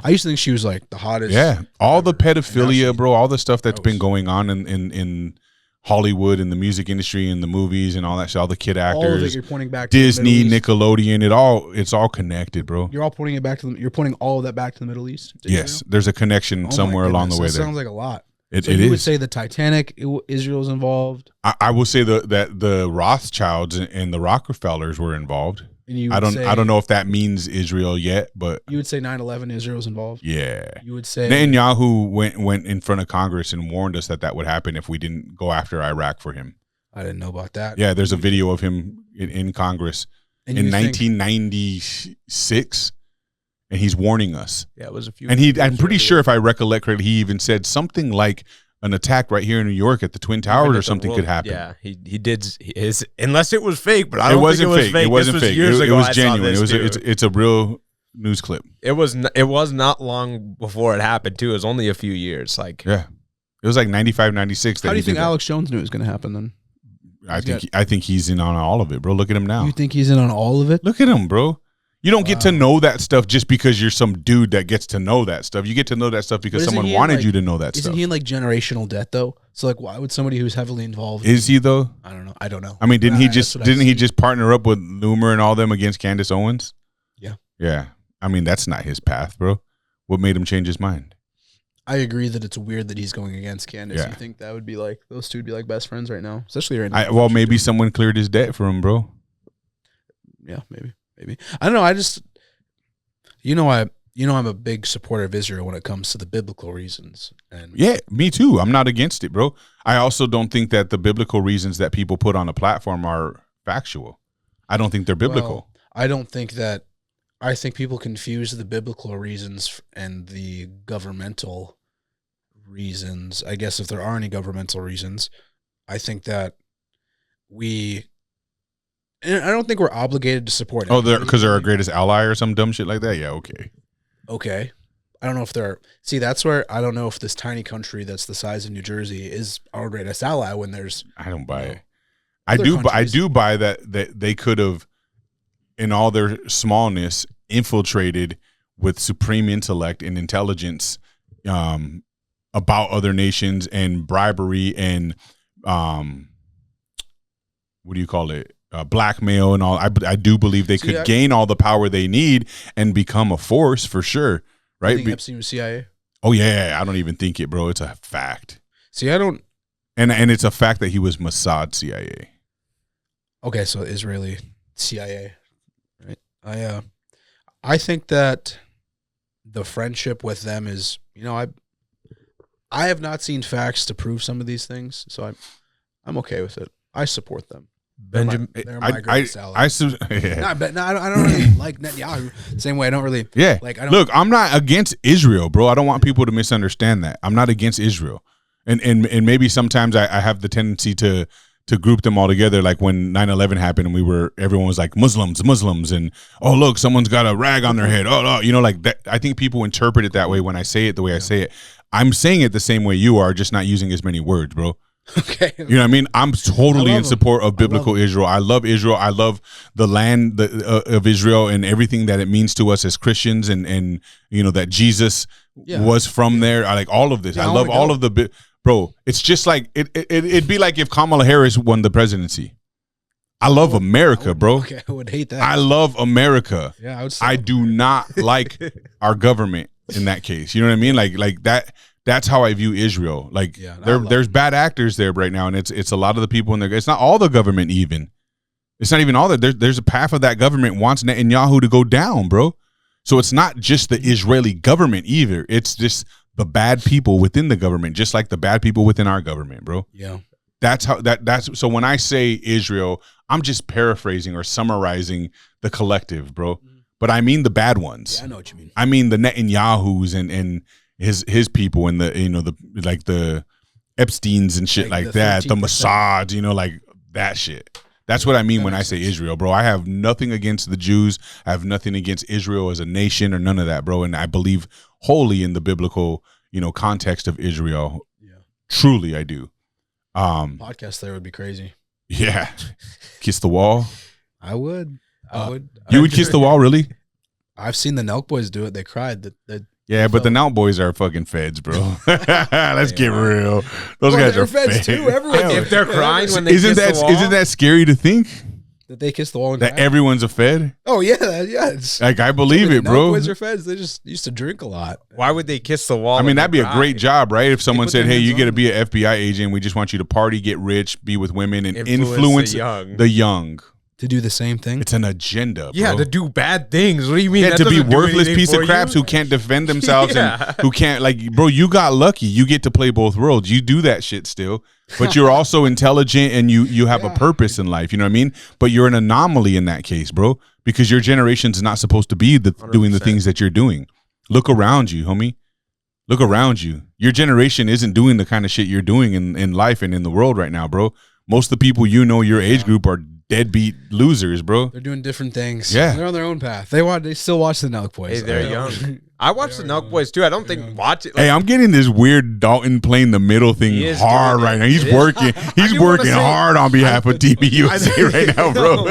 used to think she was like the hottest. Yeah. All the pedophilia, bro, all the stuff that's been going on in Hollywood and the music industry and the movies and all that shit, all the kid actors. All of it, you're pointing back to Disney, Nickelodeon, it's all connected, bro. You're all pointing it back to you're pointing all of that back to the Middle East? Yes. There's a connection somewhere along the way there. Sounds like a lot. So you would say the Titanic, Israel's involved? I will say that the Rothschilds and the Rockefellers were involved. And I don't know if that means Israel yet, but you would say 9/11 Israel's involved? Yeah. You would say Netanyahu went in front of Congress and warned us that would happen if we didn't go after Iraq for him. I didn't know about that. Yeah, there's a video of him in Congress in 1996. And he's warning us. Yeah, it was a few. And I'm pretty sure, if I recollect correctly, he even said something like an attack right here in New York at the Twin Towers or something could happen. Yeah, he did his, unless it was fake, but I don't think it was fake. It wasn't fake. Years ago, it was genuine. It's a real news clip. It was not long before it happened too. It was only a few years. Like, yeah, it was like 95, 96. How do you think Alex Jones knew it was going to happen then? I think he's in on all of it, bro. Look at him now. You think he's in on all of it? Look at him, bro. You don't get to know that stuff just because you're some dude that gets to know that stuff. You get to know that stuff because someone wanted you to know that stuff. Isn't he in like generational debt though? So like, why would somebody who's heavily involved? Is he though? I don't know. I mean, didn't he just partner up with Loomer and all them against Candace Owens? Yeah. Yeah. I mean, that's not his path, bro. What made him change his mind? I agree that it's weird that he's going against Candace. Yeah. You think that would be like, those two would be like best friends right now, especially right now. Well, maybe someone cleared his debt for him, bro. Yeah, maybe. I don't know. I just. I'm a big supporter of Israel when it comes to the biblical reasons. And yeah, me too. I'm not against it, bro. I also don't think that the biblical reasons that people put on a platform are factual. I don't think they're biblical. Well, I don't think that. I think people confuse the biblical reasons and the governmental reasons. I guess if there are any governmental reasons, I think that and I don't think we're obligated to support. Oh, because they're our greatest ally or some dumb shit like that? Yeah, okay. I don't know if they're. See, that's where I don't know if this tiny country that's the size of New Jersey is our greatest ally when there's. I don't buy it. I do buy that they could have, in all their smallness, infiltrated with supreme intellect and intelligence about other nations and bribery and what do you call it? Blackmail and all. I do believe they could gain all the power they need and become a force for sure, right? You think Epstein was CIA? Oh yeah, I don't even think it, bro. It's a fact. See, I don't, and it's a fact that he was Mossad CIA. Okay, so Israeli CIA, right? I think that the friendship with them is, I have not seen facts to prove some of these things, so I'm okay with it. I support them. Benjamin, they're my I greatest ally. yeah. I don't really like Netanyahu. Same way I don't really. Yeah. Like I don't. Look, I'm not against Israel, bro. I don't want people to misunderstand that. I'm not against Israel, and maybe sometimes I have the tendency to group them all together. Like when 9/11 happened, and everyone was like Muslims, and oh look, someone's got a rag on their head. Oh, like that. I think people interpret it that way when I say it the way I say it. I'm saying it the same way you are, just not using as many words, bro. Okay. You know what I mean? I'm totally in support of biblical Israel. I love Israel. I love the land of Israel and everything that it means to us as Christians, and you know that Jesus was from there. I like all of this. I love all of the bro. It's just like it'd be like if Kamala Harris won the presidency. I love America, bro. Okay, I would hate that. I love America. Yeah, I would. I do not like our government in that case. You know what I mean? Like that. That's how I view Israel. Like there's bad actors there right now, and it's a lot of the people in there. It's not all the government even. It's not even all that. There's a half of that government wants Netanyahu to go down, bro. So it's not just the Israeli government either. It's just the bad people within the government, just like the bad people within our government, bro. Yeah. That's so when I say Israel, I'm just paraphrasing or summarizing the collective, bro. But I mean the bad ones. Yeah, I know what you mean. I mean the Netanyahus and his people and the the Epsteins and shit like that, the Mossad, like that shit. That's what I mean when I say Israel, bro. I have nothing against the Jews. I have nothing against Israel as a nation or none of that, bro. And I believe wholly in the biblical, context of Israel. Yeah. Truly, I do. Podcast there would be crazy. Yeah. Kiss the wall. I would. You would kiss the wall, really? I've seen the Nelk Boys do it. They cried. Yeah, but the Now Boys are fucking feds, bro. Let's get real. Those guys are feds too. Everyone, if they're crying when they kiss the wall, isn't that scary to think that they kiss the wall and that everyone's a fed? Oh yeah. It's, like I believe it, bro. Boys are feds. They just used to drink a lot. Why would they kiss the wall? I mean, that'd be a great job, right? If someone said, "Hey, you get to be an FBI agent. We just want you to party, get rich, be with women, and influence the young." To do the same thing? It's an agenda, bro. Yeah, to do bad things. What do you mean? Yeah, to be worthless piece of craps who can't defend themselves and who can't, bro, you got lucky. You get to play both worlds. You do that shit still. But you're also intelligent and you have a purpose in life. You know what I mean? But you're an anomaly in that case, bro, because your generation's not supposed to be doing the things that you're doing. Look around you, homie. Look around you. Your generation isn't doing the kind of shit you're doing in life and in the world right now, bro. Most of the people your age group are deadbeat losers, bro. They're doing different things. Yeah, they're on their own path. They still watch the Nelk Boys. Hey, they're young. I watch the Nelk Boys too. I don't think watch it. Hey, I'm getting this weird Dalton playing the middle thing hard right now. He's working. He's working hard on behalf of TBUSA right now, bro.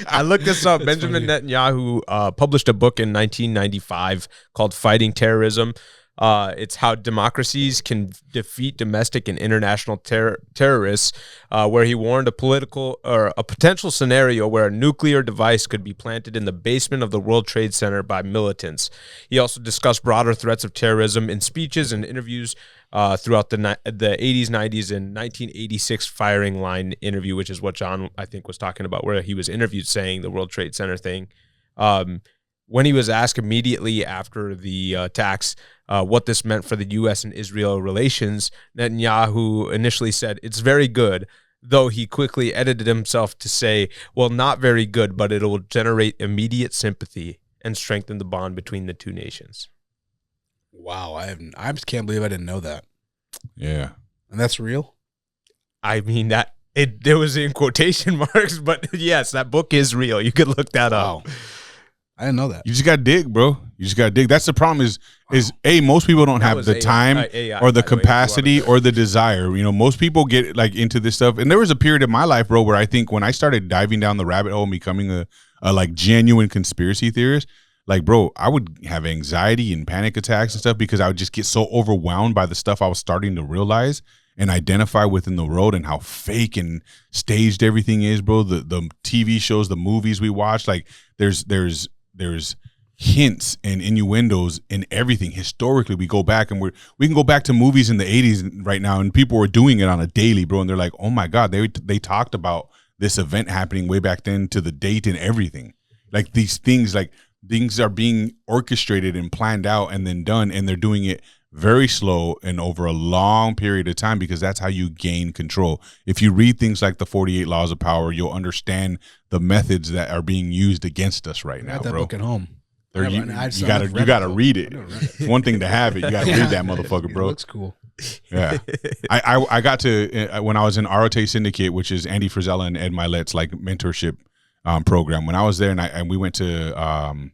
I looked this up. Benjamin Netanyahu published a book in 1995 called "Fighting Terrorism." It's how democracies can defeat domestic and international terrorists, where he warned a potential scenario where a nuclear device could be planted in the basement of the World Trade Center by militants. He also discussed broader threats of terrorism in speeches and interviews throughout the 80s, 90s, and 1986 firing line interview, which is what John, I think, was talking about, where he was interviewed saying the World Trade Center thing. When he was asked immediately after the attacks what this meant for the U.S. and Israel relations, Netanyahu initially said, "It's very good," though he quickly edited himself to say, "Well, not very good, but it will generate immediate sympathy and strengthen the bond between the two nations." Wow, I just can't believe I didn't know that. Yeah. And that's real? I mean, that it was in quotation marks, but yes, that book is real. You could look that up. I didn't know that. You just got to dig, bro. You just got to dig. That's the problem is most people don't have the time or the capacity or the desire. Most people get into this stuff. And there was a period of my life, bro, where I think when I started diving down the rabbit hole and becoming a genuine conspiracy theorist, bro, I would have anxiety and panic attacks and stuff because I would just get so overwhelmed by the stuff I was starting to realize and identify within the world and how fake and staged everything is, bro. The TV shows, the movies we watch, there's hints and innuendos in everything. Historically, we go back and we can go back to movies in the 80s right now, and people were doing it on a daily, bro. And they're like, oh my God, they talked about this event happening way back then to the date and everything. These things, things are being orchestrated and planned out and then done, and they're doing it very slow and over a long period of time, because that's how you gain control. If you read things like the 48 Laws of Power, you'll understand the methods that are being used against us right now, got that bro. book at home. You gotta read it. It's one thing to have it. You gotta read that motherfucker, bro. It looks cool. Yeah. I got to, when I was in Arote Syndicate, which is Andy Frizella and Ed Milet's like mentorship program. When I was there and we went to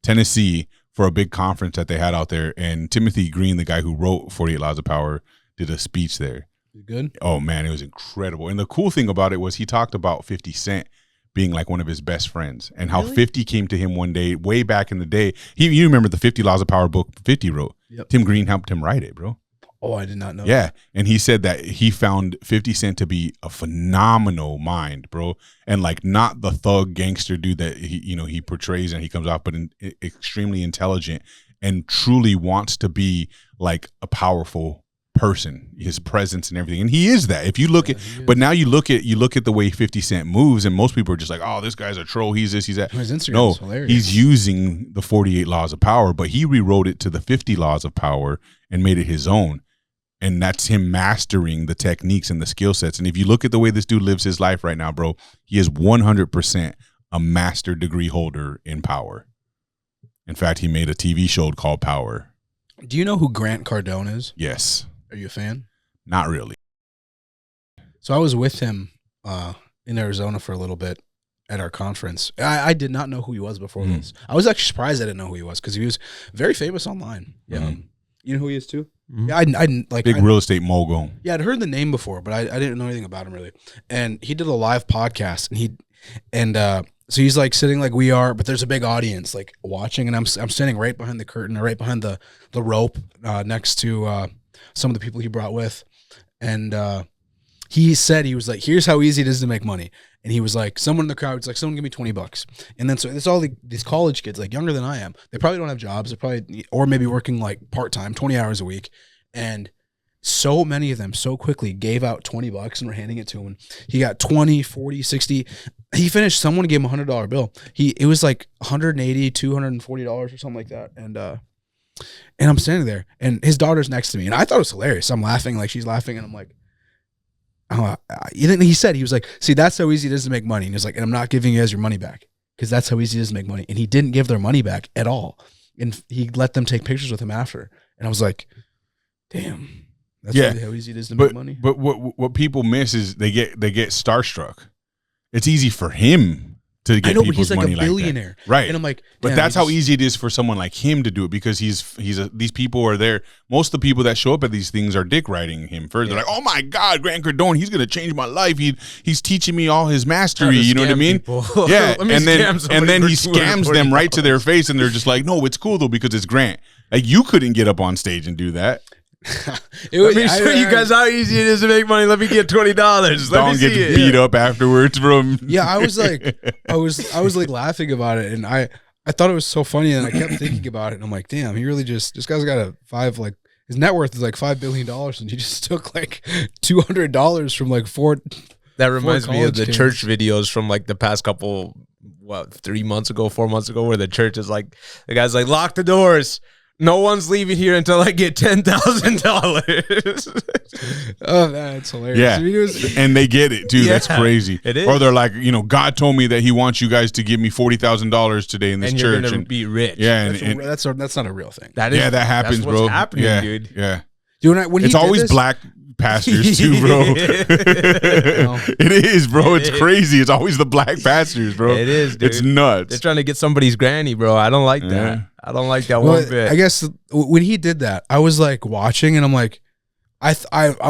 Tennessee for a big conference that they had out there, and Timothy Green, the guy who wrote 48 Laws of Power, did a speech there. Good? Oh man, it was incredible. And the cool thing about it was he talked about 50 Cent being like one of his best friends, and how 50 came to him one day way back in the day. You remember the 50 Laws of Power book 50 wrote? Yep. Tim Green helped him write it, bro. Oh, I did not know. Yeah, and he said that he found 50 Cent to be a phenomenal mind, bro, and like not the thug gangster dude that he portrays and he comes off, but extremely intelligent and truly wants to be like a powerful person, his presence and everything, and he is that. If you look but now you look at the way 50 Cent moves, and most people are just like, oh, this guy's a troll, he's this, he's that. His Instagram is hilarious. He's using the 48 Laws of Power, but he rewrote it to the 50 Laws of Power and made it his own. And that's him mastering the techniques and the skill sets. And if you look at the way this dude lives his life right now, bro, he is 100% a master degree holder in power. In fact, he made a TV show called Power. Do you know who Grant Cardone is? Yes. Are you a fan? Not really. So I was with him in Arizona for a little bit at our conference. I did not know who he was before this. I was actually surprised I didn't know who he was, because he was very famous online. Yeah. You know who he is too? Mm-hmm. Yeah, I big real estate mogul. Yeah, I'd heard the name before, but I didn't know anything about him really. And he did a live podcast, and so he's like sitting like we are, but there's a big audience like watching, and I'm standing right behind the curtain, or right behind the rope, next to some of the people he brought with, and he said, he was like, here's how easy it is to make money. And he was like, someone in the crowd was like, someone give me $20. And then so it's all these college kids, like younger than I am. They probably don't have jobs. They're probably, or maybe working like part-time, 20 hours a week. And so many of them so quickly gave out $20 and were handing it to him. He got 20, 40, 60. He finished, someone gave him a $100 bill. It was like $180, $240 or something like that. And I'm standing there, and his daughter's next to me. And I thought it was hilarious. I'm laughing, like she's laughing, and I'm like, he said, he was like, see, that's how easy it is to make money. And he's like, and I'm not giving you guys your money back, because that's how easy it is to make money. And he didn't give their money back at all. And he let them take pictures with him after. And I was like, damn, that's really how easy it is to make money. But what people miss is they get starstruck. It's easy for him to get people's money like that. He's like a billionaire. Right. And I'm like, but that's how easy it is for someone like him to do it, because these people are there. Most of the people that show up at these things are dick riding him first. They're like, oh my God, Grant Cardone, he's gonna change my life. He's teaching me all his mastery. You know what I mean? Yeah. and then he scams them right to their face, and they're just like, no, it's cool though, because it's Grant. Like, you couldn't get up on stage and do that. Let me show you guys how easy it is to make money. Let me get $20. Don gets beat up afterwards from. Yeah, I was like, I was like laughing about it, and I thought it was so funny, and I kept thinking about it, and I'm like, damn, he really this guy's got his net worth is like $5 billion, and he just took like $200 from like four. That reminds me of the church videos from like the past couple, 4 months ago, where the church is like, the guy's like, lock the doors. No one's leaving here until I get $10,000. Oh, that's hilarious. Yeah, and they get it too. Yeah, that's crazy. It is. Or they're like, God told me that He wants you guys to give me $40,000 today in this and church, you're gonna be rich. Yeah, that's not a real thing. That happens, that's what's bro. happening, dude. Yeah. Dude, it's always black pastors too, bro. It is, bro. It's crazy. It's always the black pastors, bro. It is, dude. It's nuts. They're trying to get somebody's granny, bro. I don't like that. I don't like that one bit. I guess when he did that, I was like watching, and I'm like, I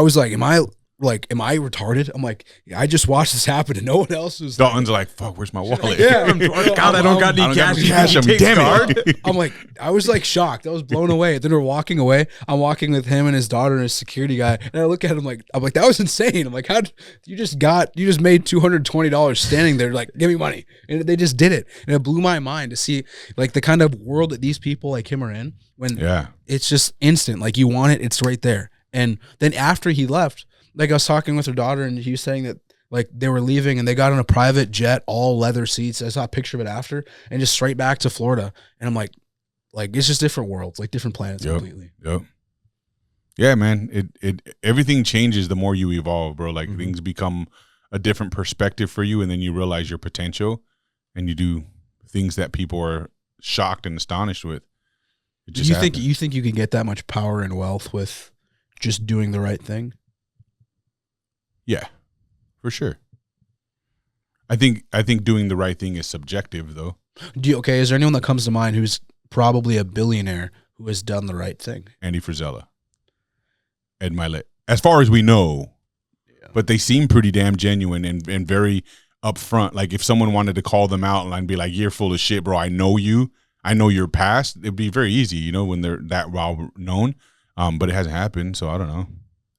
was like, am I retarded? I'm like, I just watched this happen, and no one else was. Dalton's like, fuck, where's my wallet? Yeah, God, I don't got any cash. Damn it. I'm like, I was like shocked. I was blown away. Then we're walking away. I'm walking with him and his daughter and his security guy, and I look at him like, that was insane. I'm like, how you just made $220 standing there, like, give me money, and they just did it, and it blew my mind to see like the kind of world that these people like him are in. When it's just instant, like you want it, it's right there. And then after he left, like I was talking with her daughter, and he was saying that like they were leaving and they got on a private jet, all leather seats. I saw a picture of it after, and just straight back to Florida. And I'm like it's just different worlds, like different planets completely. Yep. Yeah, man. Everything changes the more you evolve, bro. Like things become a different perspective for you, and then you realize your potential, and you do things that people are shocked and astonished with. Do you think you can get that much power and wealth with just doing the right thing? Yeah, for sure. I think doing the right thing is subjective, though. Is there anyone that comes to mind who's probably a billionaire who has done the right thing? Andy Frisella, Ed Milet, as far as we know, but they seem pretty damn genuine and very upfront. Like if someone wanted to call them out and be like, "You're full of shit, bro. I know you. I know your past." It'd be very easy, you know, when they're that well known. But it hasn't happened, so I don't know,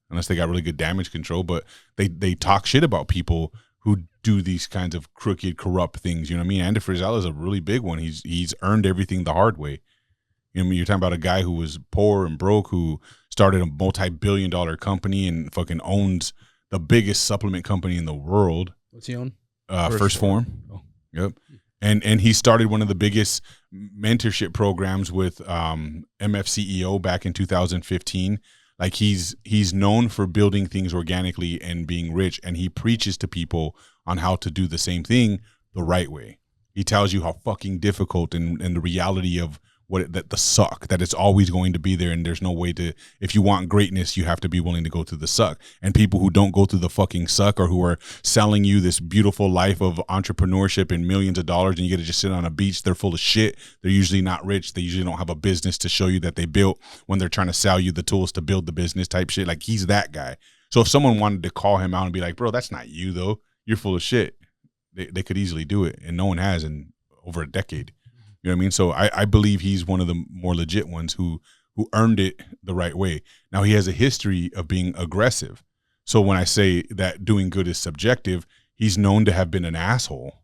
unless they got really good damage control. But they talk shit about people who do these kinds of crooked, corrupt things. You know what I mean? Andy Frisella is a really big one. He's earned everything the hard way. You know, you're talking about a guy who was poor and broke, who started a multi-billion-dollar company and fucking owns the biggest supplement company in the world. What's he own? First Form. Oh. Yep. And he started one of the biggest mentorship programs with MFCEO back in 2015. Like he's known for building things organically and being rich, and he preaches to people on how to do the same thing the right way. He tells you how fucking difficult and the reality of the suck, that it's always going to be there, and there's no way to, if you want greatness, you have to be willing to go through the suck. And people who don't go through the fucking suck, or who are selling you this beautiful life of entrepreneurship and millions of dollars, and you get to just sit on a beach, they're full of shit. They're usually not rich. They usually don't have a business to show you that they built when they're trying to sell you the tools to build the business type shit. Like he's that guy. So if someone wanted to call him out and be like, "Bro, that's not you though. You're full of shit," they could easily do it, and no one has in over a decade. You know what I mean? So I believe he's one of the more legit ones who earned it the right way. Now, he has a history of being aggressive. So when I say that doing good is subjective, he's known to have been an asshole.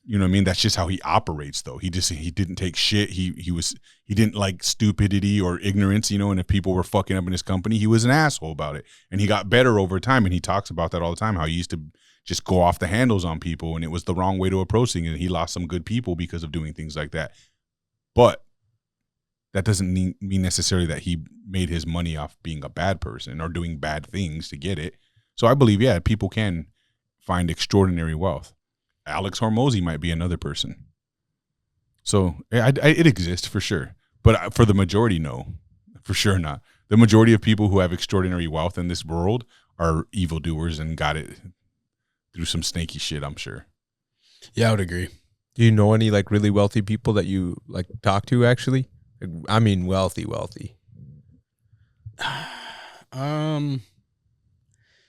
You know what I mean? That's just how he operates, though. He didn't take shit. He didn't like stupidity or ignorance, you know, and if people were fucking up in his company, he was an asshole about it. And he got better over time, and he talks about that all the time, how he used to just go off the handles on people, and it was the wrong way to approach things, and he lost some good people because of doing things like that. But that doesn't mean necessarily that he made his money off being a bad person or doing bad things to get it. So I believe, yeah, people can find extraordinary wealth. Alex Hormozy might be another person. So it exists for sure. But for the majority, no, for sure not. The majority of people who have extraordinary wealth in this world are evildoers and got it through some snaky shit, I'm sure. Yeah, I would agree. Do you know any like really wealthy people that you like talk to actually? I mean, wealthy.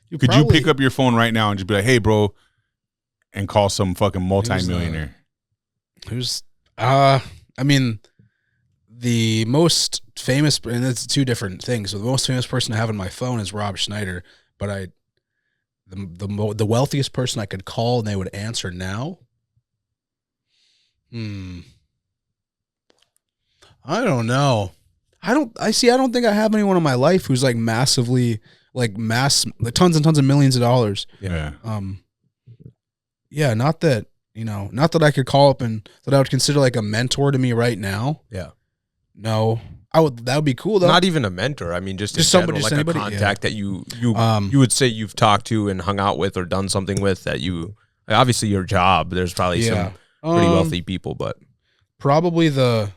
Could you pick up your phone right now and just be like, "Hey, bro," and call some fucking multimillionaire? I mean, the most famous, and it's two different things. So the most famous person I have on my phone is Rob Schneider, but the wealthiest person I could call and they would answer now. I don't know. I don't think I have anyone in my life who's like massively like tons and tons of millions of dollars. Yeah. Yeah, not that I could call up and that I would consider like a mentor to me right now. Yeah. No. That would be cool though. Not even a mentor. I mean, just somebody, like anybody, a contact that you would say you've talked to and hung out with or done something with that you, obviously your job, there's probably some pretty wealthy people, but probably the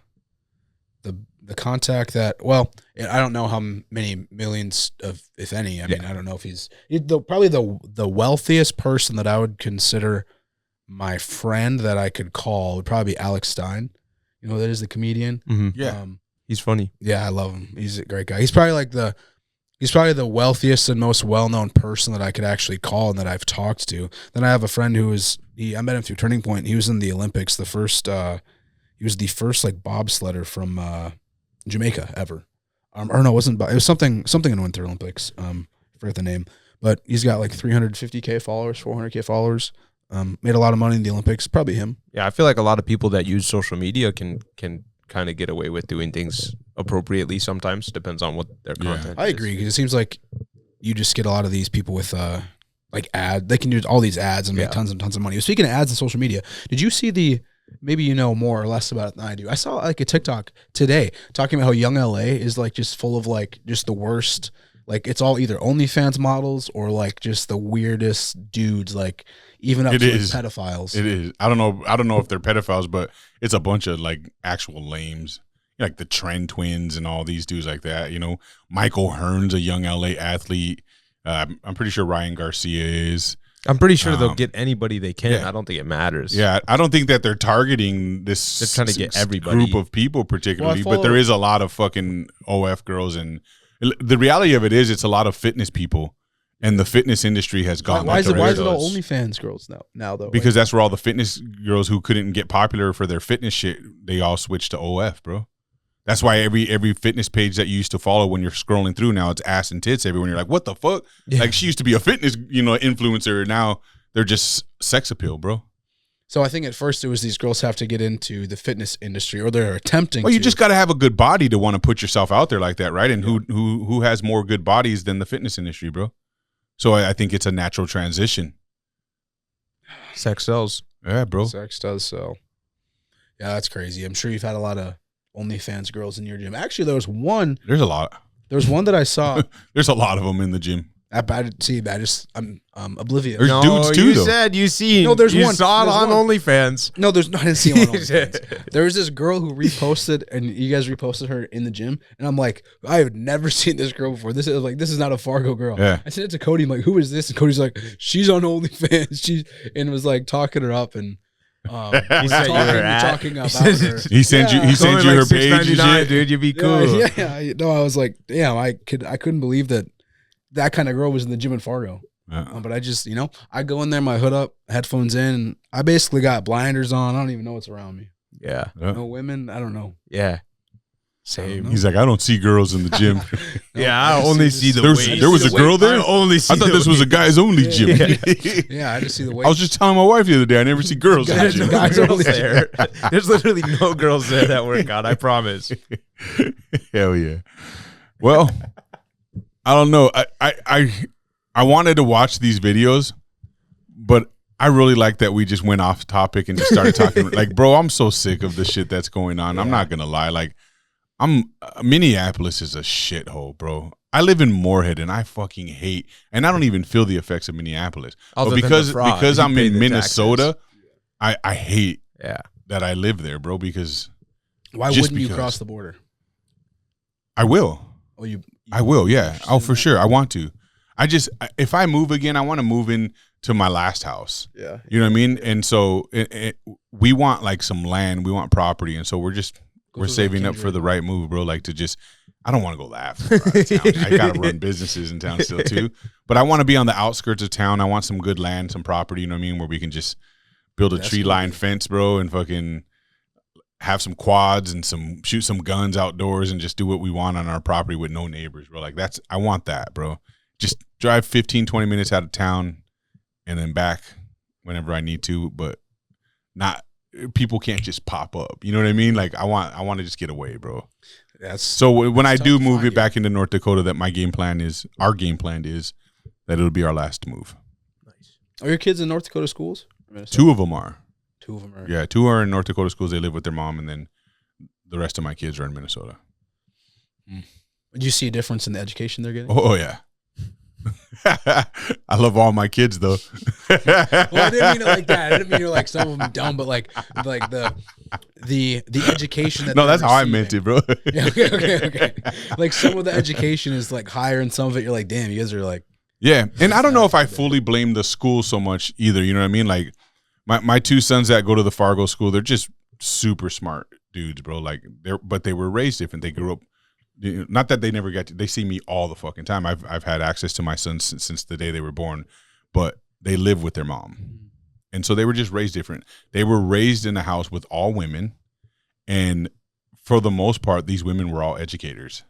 contact that, well, I don't know how many millions of, if any, I mean, I don't know if he's probably the wealthiest person that I would consider my friend that I could call would probably be Alex Stein. You know, that is the comedian. Mm-hmm. Yeah. He's funny. Yeah, I love him. He's a great guy. He's probably the wealthiest and most well-known person that I could actually call and that I've talked to. Then I have a friend who I met him through Turning Point. He was in the Olympics. He was the first like bobsledder from Jamaica ever. Or no, it wasn't. It was something in Winter Olympics. I forget the name, but he's got like 350K followers, 400K followers. Made a lot of money in the Olympics. Probably him. Yeah, I feel like a lot of people that use social media can kind of get away with doing things appropriately sometimes. Depends on what their content is. I agree, because it seems like you just get a lot of these people with like ad. They can do all these ads and make tons and tons of money. Speaking of ads and social media, did you see the maybe you know more or less about it than I do. I saw like a TikTok today talking about how young LA is like just full of like just the worst. Like it's all either OnlyFans models or like just the weirdest dudes, like even up to like pedophiles. It is. I don't know if they're pedophiles, but it's a bunch of like actual lames, like the Trend Twins and all these dudes like that. You know, Michael Hearn's a young LA athlete. I'm pretty sure Ryan Garcia is. I'm pretty sure they'll get anybody they can. Yeah. I don't think it matters. Yeah, I don't think that they're targeting this They're trying to get everybody. group of people particularly, but there is a lot of fucking OF girls, and the reality of it is it's a lot of fitness people, and the fitness industry has gone. Why is it all OnlyFans girls now though? Because that's where all the fitness girls who couldn't get popular for their fitness shit, they all switched to OF, bro. That's why every fitness page that you used to follow when you're scrolling through now, it's ass and tits everywhere. You're like, what the fuck? Yeah. Like she used to be a fitness, influencer. Now they're just sex appeal, bro. So I think at first it was these girls have to get into the fitness industry, or they're attempting. Well, you just got to have a good body to want to put yourself out there like that, right? And who has more good bodies than the fitness industry, bro? So I think it's a natural transition. Sex sells. Yeah, bro. Sex does sell. Yeah, that's crazy. I'm sure you've had a lot of OnlyFans girls in your gym. Actually, there was one. There's a lot. There's one that I saw. There's a lot of them in the gym. I'm oblivious. There's dudes too, you though. said you seen. No, there's you one. saw it There's on one. OnlyFans. No, I didn't see him on OnlyFans. There was this girl who reposted, and you guys reposted her in the gym, and I'm like, I have never seen this girl before. This is not a Fargo girl. Yeah. I sent it to Cody. I'm like, who is this? And Cody's like, she's on OnlyFans. And was like talking her up, and He said talking about her. He sent you her page and shit. Dude, you'd be cool. Yeah. No, I was like, damn, I couldn't believe that kind of girl was in the gym in Fargo. But I just, I go in there, my hood up, headphones in, and I basically got blinders on. I don't even know what's around me. Yeah. No women. I don't know. Yeah. Same. He's like, I don't see girls in the gym. Yeah, I only see the weight. There was a girl there? I only see I thought this was a guys only gym. Yeah, I just see the weight. I was just telling my wife the other day, I never see girls in the There's gym. no girls there. There's literally no girls there that work out, I promise. Hell yeah. Well, I don't know. I wanted to watch these videos, but I really like that we just went off topic and just started talking. Like, bro, I'm so sick of the shit that's going on. Yeah. I'm not gonna lie. Like, Minneapolis is a shithole, bro. I live in Moorhead and I fucking hate, and I don't even feel the effects of Minneapolis. But because I'm in Minnesota, I hate that I live there, bro. Because why wouldn't you cross the border? I will. Oh, I will. Yeah. Oh, for sure. I want to. If I move again, I want to move in to my last house. Yeah. You know what I mean? And so we want like some land, we want property. And so we're saving up for the right move, bro. Like I don't want to go that far out of town. I got to run businesses in town still too. But I want to be on the outskirts of town. I want some good land, some property, you know what I mean? Where we can just build a tree line fence, bro, and fucking have some quads and shoot some guns outdoors and just do what we want on our property with no neighbors, bro. Like I want that, bro. Just drive 15, 20 minutes out of town and then back whenever I need to, but people can't just pop up. You know what I mean? Like I want to just get away, bro. So when I do move it back into North Dakota, that our game plan is that it'll be our last move. Nice. Are your kids in North Dakota schools? Two of them are. Yeah, 2 are in North Dakota schools. They live with their mom, and then the rest of my kids are in Minnesota. Did you see a difference in the education they're getting? Oh yeah. I love all my kids though. Well, I didn't mean it like that. I didn't mean you're like some of them dumb, but like the education that. No, that's how I meant it, bro. Yeah, okay. Like some of the education is like higher, and some of it you're like, damn, you guys are like. Yeah, and I don't know if I fully blame the school so much either. You know what I mean? Like my 2 sons that go to the Fargo school, they're just super smart dudes, bro. Like they were raised different. They grew up. Not that they never they see me all the fucking time. I've had access to my sons since the day they were born, but they live with their mom. And so they were just raised different. They were raised in a house with all women. And for the most part, these women were all educators.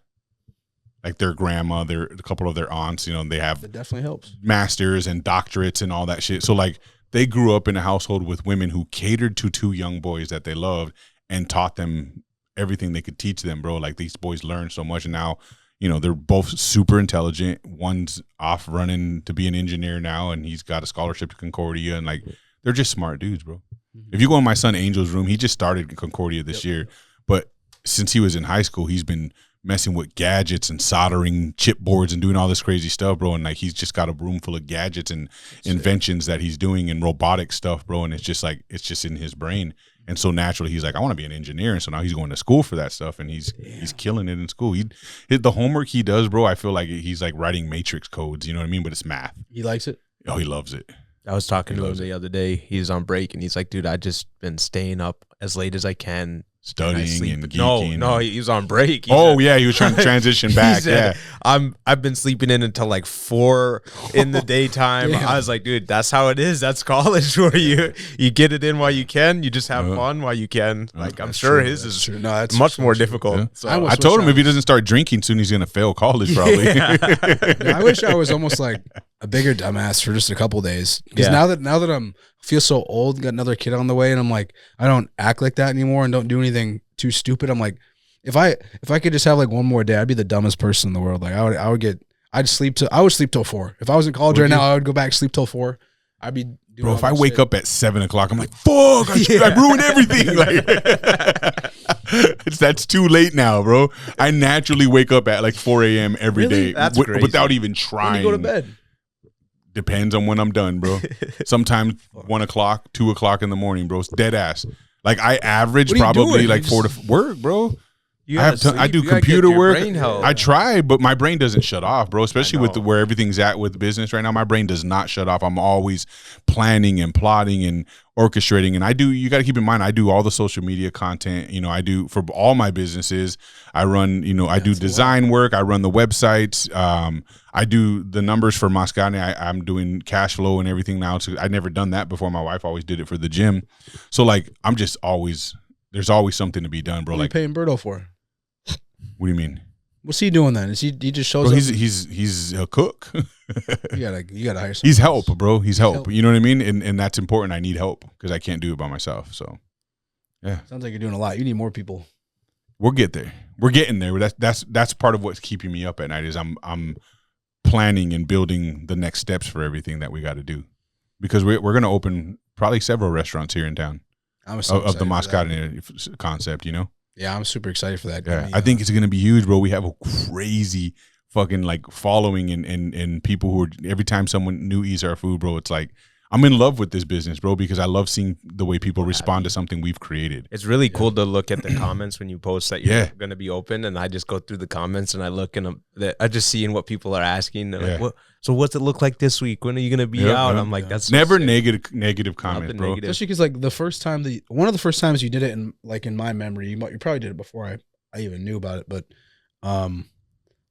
Like their grandma, a couple of their aunts, they have that definitely helps. Masters and doctorates and all that shit. So like they grew up in a household with women who catered to 2 young boys that they loved and taught them everything they could teach them, bro. Like these boys learned so much, and now they're both super intelligent. One's off running to be an engineer now, and he's got a scholarship to Concordia, and like they're just smart dudes, bro. If you go in my son Angel's room, he just started Concordia this year, but since he was in high school, he's been messing with gadgets and soldering chipboards and doing all this crazy stuff, bro. And like he's just got a room full of gadgets and inventions that he's doing and robotic stuff, bro. And it's just like it's just in his brain. And so naturally, he's like, I want to be an engineer. And so now he's going to school for that stuff, and he's killing it in school. The homework he does, bro, I feel like he's like writing matrix codes. You know what I mean? But it's math. He likes it. Oh, he loves it. I was talking to him the other day. He was on break, and he's like, dude, I just been staying up as late as I can. Studying and geeking. No, he was on break. He was trying to transition back. Said, I've been sleeping in until like 4 in the daytime. I was like, dude, that's how it is. That's college where you get it in while you can. You just have fun while you can. Like I'm sure his is much more difficult. Yeah. So I told him if he doesn't start drinking soon, he's gonna fail college probably. I wish I was almost like a bigger dumbass for just a couple days. Because now that I'm feel so old, got another kid on the way, and I'm like, I don't act like that anymore and don't do anything too stupid. I'm like, if I could just have like one more day, I'd be the dumbest person in the world. Like I would sleep till 4. If I was in college right now, I would go back sleep till 4. I'd be doing bro. If I wake up at 7 o'clock, I'm like, fuck, I ruined everything. Like that's too late now, bro. I naturally wake up at like 4 a.m. every day without even trying. When you go to bed. Depends on when I'm done, bro. Sometimes 1 o'clock, 2 o'clock in the morning, bro. It's dead ass. Like I average probably like 4 to work, bro. I do computer work. I try, but my brain doesn't shut off, bro. Especially with where everything's at with business right now. My brain does not shut off. I'm always planning and plotting and orchestrating. And you got to keep in mind, I do all the social media content. You know, I do for all my businesses. I run, I do design work. I run the websites. I do the numbers for Moscone. I'm doing cash flow and everything now. So I'd never done that before. My wife always did it for the gym. So like, there's always something to be done, bro. What are you paying Berto for? What do you mean? What's he doing then? He just shows up? He's a cook. you gotta hire someone. He's help, bro. He's help. You know what I mean? And that's important. I need help because I can't do it by myself. So yeah. Sounds like you're doing a lot. You need more people. We'll get there. We're getting there. That's part of what's keeping me up at night is I'm planning and building the next steps for everything that we got to do. Because we're gonna open probably several restaurants here in town. I'm so of the Moscone concept, Yeah, I'm super excited for that. Yeah, I think it's going to be huge, bro. We have a crazy fucking like following and people who are every time someone new eats our food, bro, it's like I'm in love with this business, bro, because I love seeing the way people respond to something we've created. It's really cool to look at the comments when you post that you're going to be open, and I just go through the comments and I look and I just seeing what people are asking. They're like, so what's it look like this week? When are you going to be out? I'm like, that's so never sick. negative comments, bro. Negative. Especially because like one of the first times you did it in my memory, you probably did it before I even knew about it, but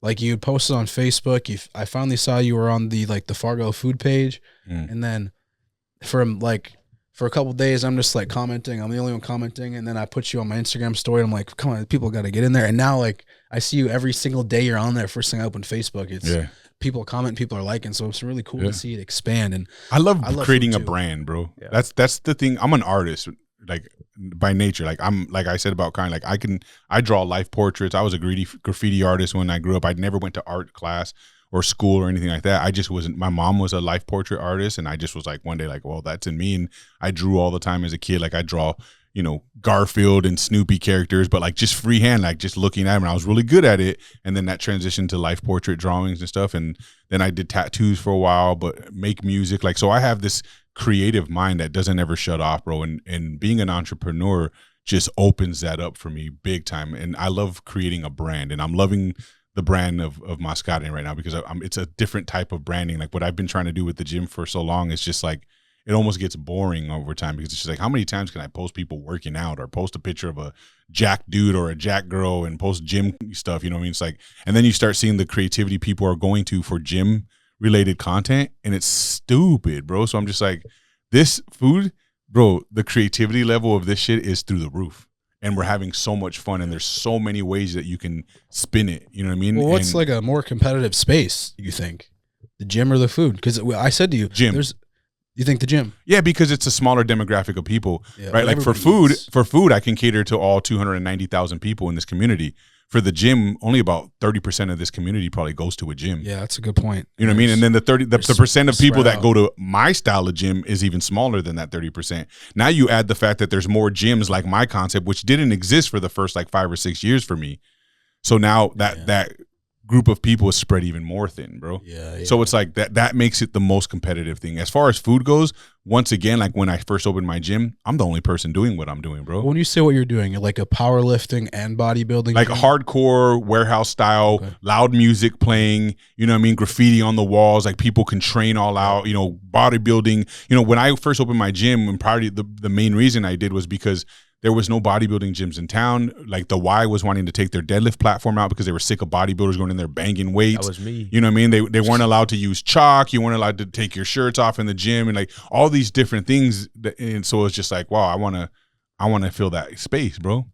like you posted on Facebook. I finally saw you were on the Fargo food page, and then for a couple of days, I'm just like commenting. I'm the only one commenting, and then I put you on my Instagram story. I'm like, come on, people got to get in there. And now like I see you every single day. You're on there. First thing I open Facebook, it's people comment, people are liking. So it's really cool to see it expand. And I love creating a brand, bro. Yeah. That's the thing. I'm an artist, like by nature. Like I said about kind, like I draw life portraits. I was a graffiti artist when I grew up. I never went to art class or school or anything like that. I just wasn't. My mom was a life portrait artist, and I just was like one day like, well, that's in me. And I drew all the time as a kid. Like I draw, Garfield and Snoopy characters, but like just freehand, like just looking at them. And I was really good at it. And then that transitioned to life portrait drawings and stuff. And then I did tattoos for a while, but make music. Like, so I have this creative mind that doesn't ever shut off, bro. And being an entrepreneur just opens that up for me big time. And I love creating a brand, and I'm loving the brand of Moscone right now because it's a different type of branding. Like what I've been trying to do with the gym for so long, it's just like, it almost gets boring over time because it's just like, how many times can I post people working out or post a picture of a jack dude or a jack girl and post gym stuff? You know what I mean? It's like, and then you start seeing the creativity people are going to for gym related content, and it's stupid, bro. So I'm just like, this food, bro, the creativity level of this shit is through the roof. And we're having so much fun, and there's so many ways that you can spin it. You know what I mean? Well, what's like a more competitive space, you think? The gym or the food? Because I said to you, gym. You think the gym? Yeah, because it's a smaller demographic of people, right? Like for food, I can cater to all 290,000 people in this community. for the gym, only about 30% of this community probably goes to a gym. Yeah, that's a good point. You know what I mean? And then the percent of people that out. go to my style of gym is even smaller than that 30%. Now you add the fact that there's more gyms like my concept, which didn't exist for the first like 5 or 6 years for me. So now that group of people is spread even more thin, bro. Yeah. So it's like that makes it the most competitive thing. As far as food goes, once again, like when I first opened my gym, I'm the only person doing what I'm doing, bro. When you say what you're doing, you're like a powerlifting and bodybuilding, like gym? Hardcore warehouse style, loud music playing, you know what I mean? Graffiti on the walls, like people can train all out, you know, bodybuilding. You know, when I first opened my gym, and probably the main reason I did was because there was no bodybuilding gyms in town. Like the Y was wanting to take their deadlift platform out because they were sick of bodybuilders going in there banging weights. That was me. You know what I mean? They weren't allowed to use chalk. You weren't allowed to take your shirts off in the gym and like all these different things. And so it's just like, wow, I want to fill that space, bro.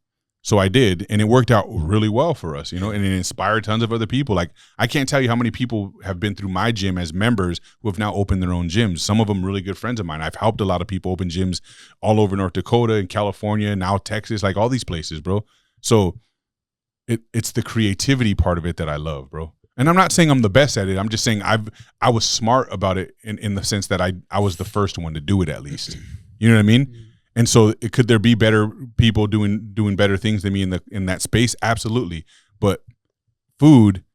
So I did, and it worked out really well for us, you know, and it inspired tons of other people. Like I can't tell you how many people have been through my gym as members who have now opened their own gyms. Some of them really good friends of mine. I've helped a lot of people open gyms all over North Dakota and California, now Texas, like all these places, bro. So it's the creativity part of it that I love, bro. And I'm not saying I'm the best at it. I'm just saying I was smart about it in the sense that I was the first one to do it at least. You know what I mean? And so could there be better people doing better things than me in that space? Absolutely. But food,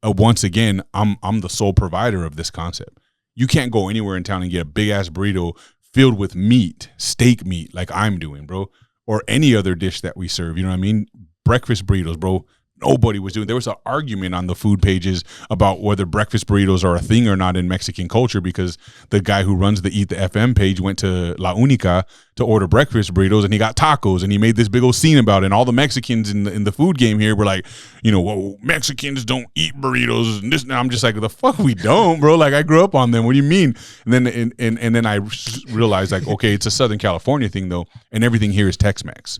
once again, I'm the sole provider of this concept. You can't go anywhere in town and get a big ass burrito filled with meat, steak meat, like I'm doing, bro, or any other dish that we serve. You know what I mean? Breakfast burritos, bro. Nobody was doing. There was an argument on the food pages about whether breakfast burritos are a thing or not in Mexican culture because the guy who runs the Eat the FM page went to La Única to order breakfast burritos and he got tacos and he made this big old scene about it. And all the Mexicans in the food game here were like, you know, whoa, Mexicans don't eat burritos and this. And I'm just like, the fuck we don't, bro. Like I grew up on them. What do you mean? And then and then I realized like, okay, it's a Southern California thing though, and everything here is Tex-Mex,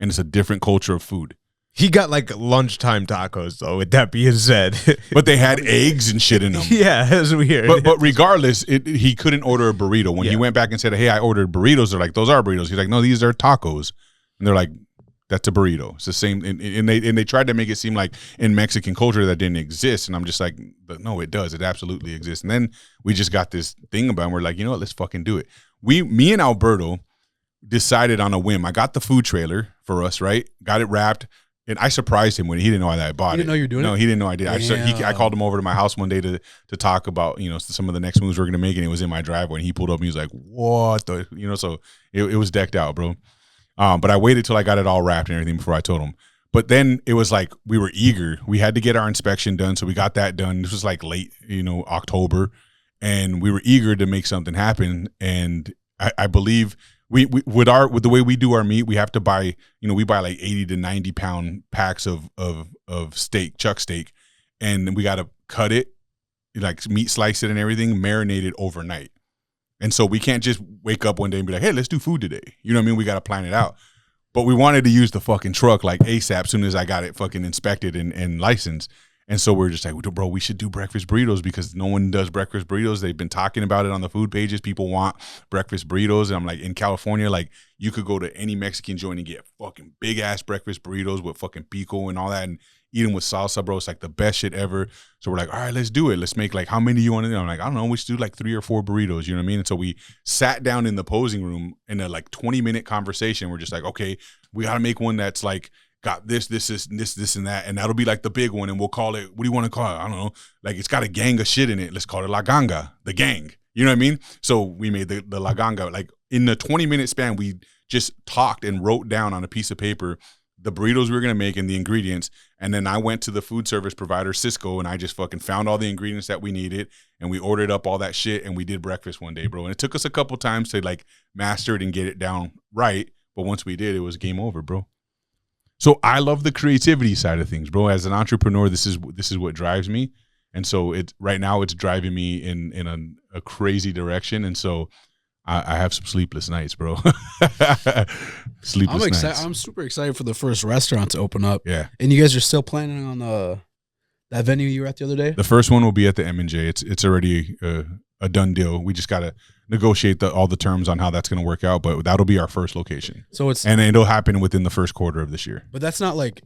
and it's a different culture of food. He got like lunchtime tacos though, with that being said. But they had eggs and shit in them. Yeah, it was weird. But regardless, he couldn't order a burrito. When he went back and said, hey, I ordered burritos, they're like, those are burritos. He's like, no, these are tacos. And they're like, that's a burrito. It's the same. And they tried to make it seem like in Mexican culture that didn't exist. And I'm just like, but no, it does. It absolutely exists. And then we just got this thing about it. And we're like, you know what? Let's fucking do it. Me and Alberto decided on a whim. I got the food trailer for us, right? Got it wrapped. And I surprised him when he didn't know that I bought it. He didn't know you were doing it? No, he didn't know I did. I called him over to my house one day to talk about, you know, some of the next moves we're going to make. And it was in my driveway. And he pulled up and he was like, what the, you know, so it was decked out, bro. But I waited till I got it all wrapped and everything before I told him. But then it was like we were eager. We had to get our inspection done. So we got that done. This was like late, you know, October. And we were eager to make something happen. And I believe we with the way we do our meat, we have to buy, you know, we buy like 80 to 90 pound packs of steak, chuck steak, and we got to cut it, like meat slice it and everything, marinate it overnight. And so we can't just wake up one day and be like, hey, let's do food today. You know what I mean? We got to plan it out. But we wanted to use the fucking truck like ASAP soon as I got it fucking inspected and licensed. And so we're just like, bro, we should do breakfast burritos because no one does breakfast burritos. They've been talking about it on the food pages. People want breakfast burritos. And I'm like, in California, like you could go to any Mexican joint and get fucking big ass breakfast burritos with fucking pico and all that and eat them with salsa, bro. It's like the best shit ever. So we're like, all right, let's do it. Let's make like, how many do you want to do? I'm like, I don't know. We should do like 3 or 4 burritos. You know what I mean? And so we sat down in the posing room in a like 20-minute conversation. We're just like, okay, we got to make one that's like, got this, and that, and that'll be like the big one, and we'll call it, what do you want to call it? I don't know. Like it's got a gang of shit in it. Let's call it La Ganga, the gang. You know what I mean? So we made the La Ganga. Like in the 20-minute span, we just talked and wrote down on a piece of paper the burritos we were gonna make and the ingredients. And then I went to the food service provider, Cisco, and I just fucking found all the ingredients that we needed, and we ordered up all that shit, and we did breakfast one day, bro. And it took us a couple times to like master it and get it down right, but once we did, it was game over, bro. So I love the creativity side of things, bro. As an entrepreneur, this is what drives me, and so right now it's driving me in a crazy direction. And so I have some sleepless nights, bro. Sleepless nights. I'm super excited for the first restaurant to open up. Yeah, and you guys are still planning on that venue you were at the other day. The first one will be at the M&J. It's already a done deal. We just gotta negotiate all the terms on how that's going to work out, but that'll be our first location. So and it'll happen within the first quarter of this year. But that's not like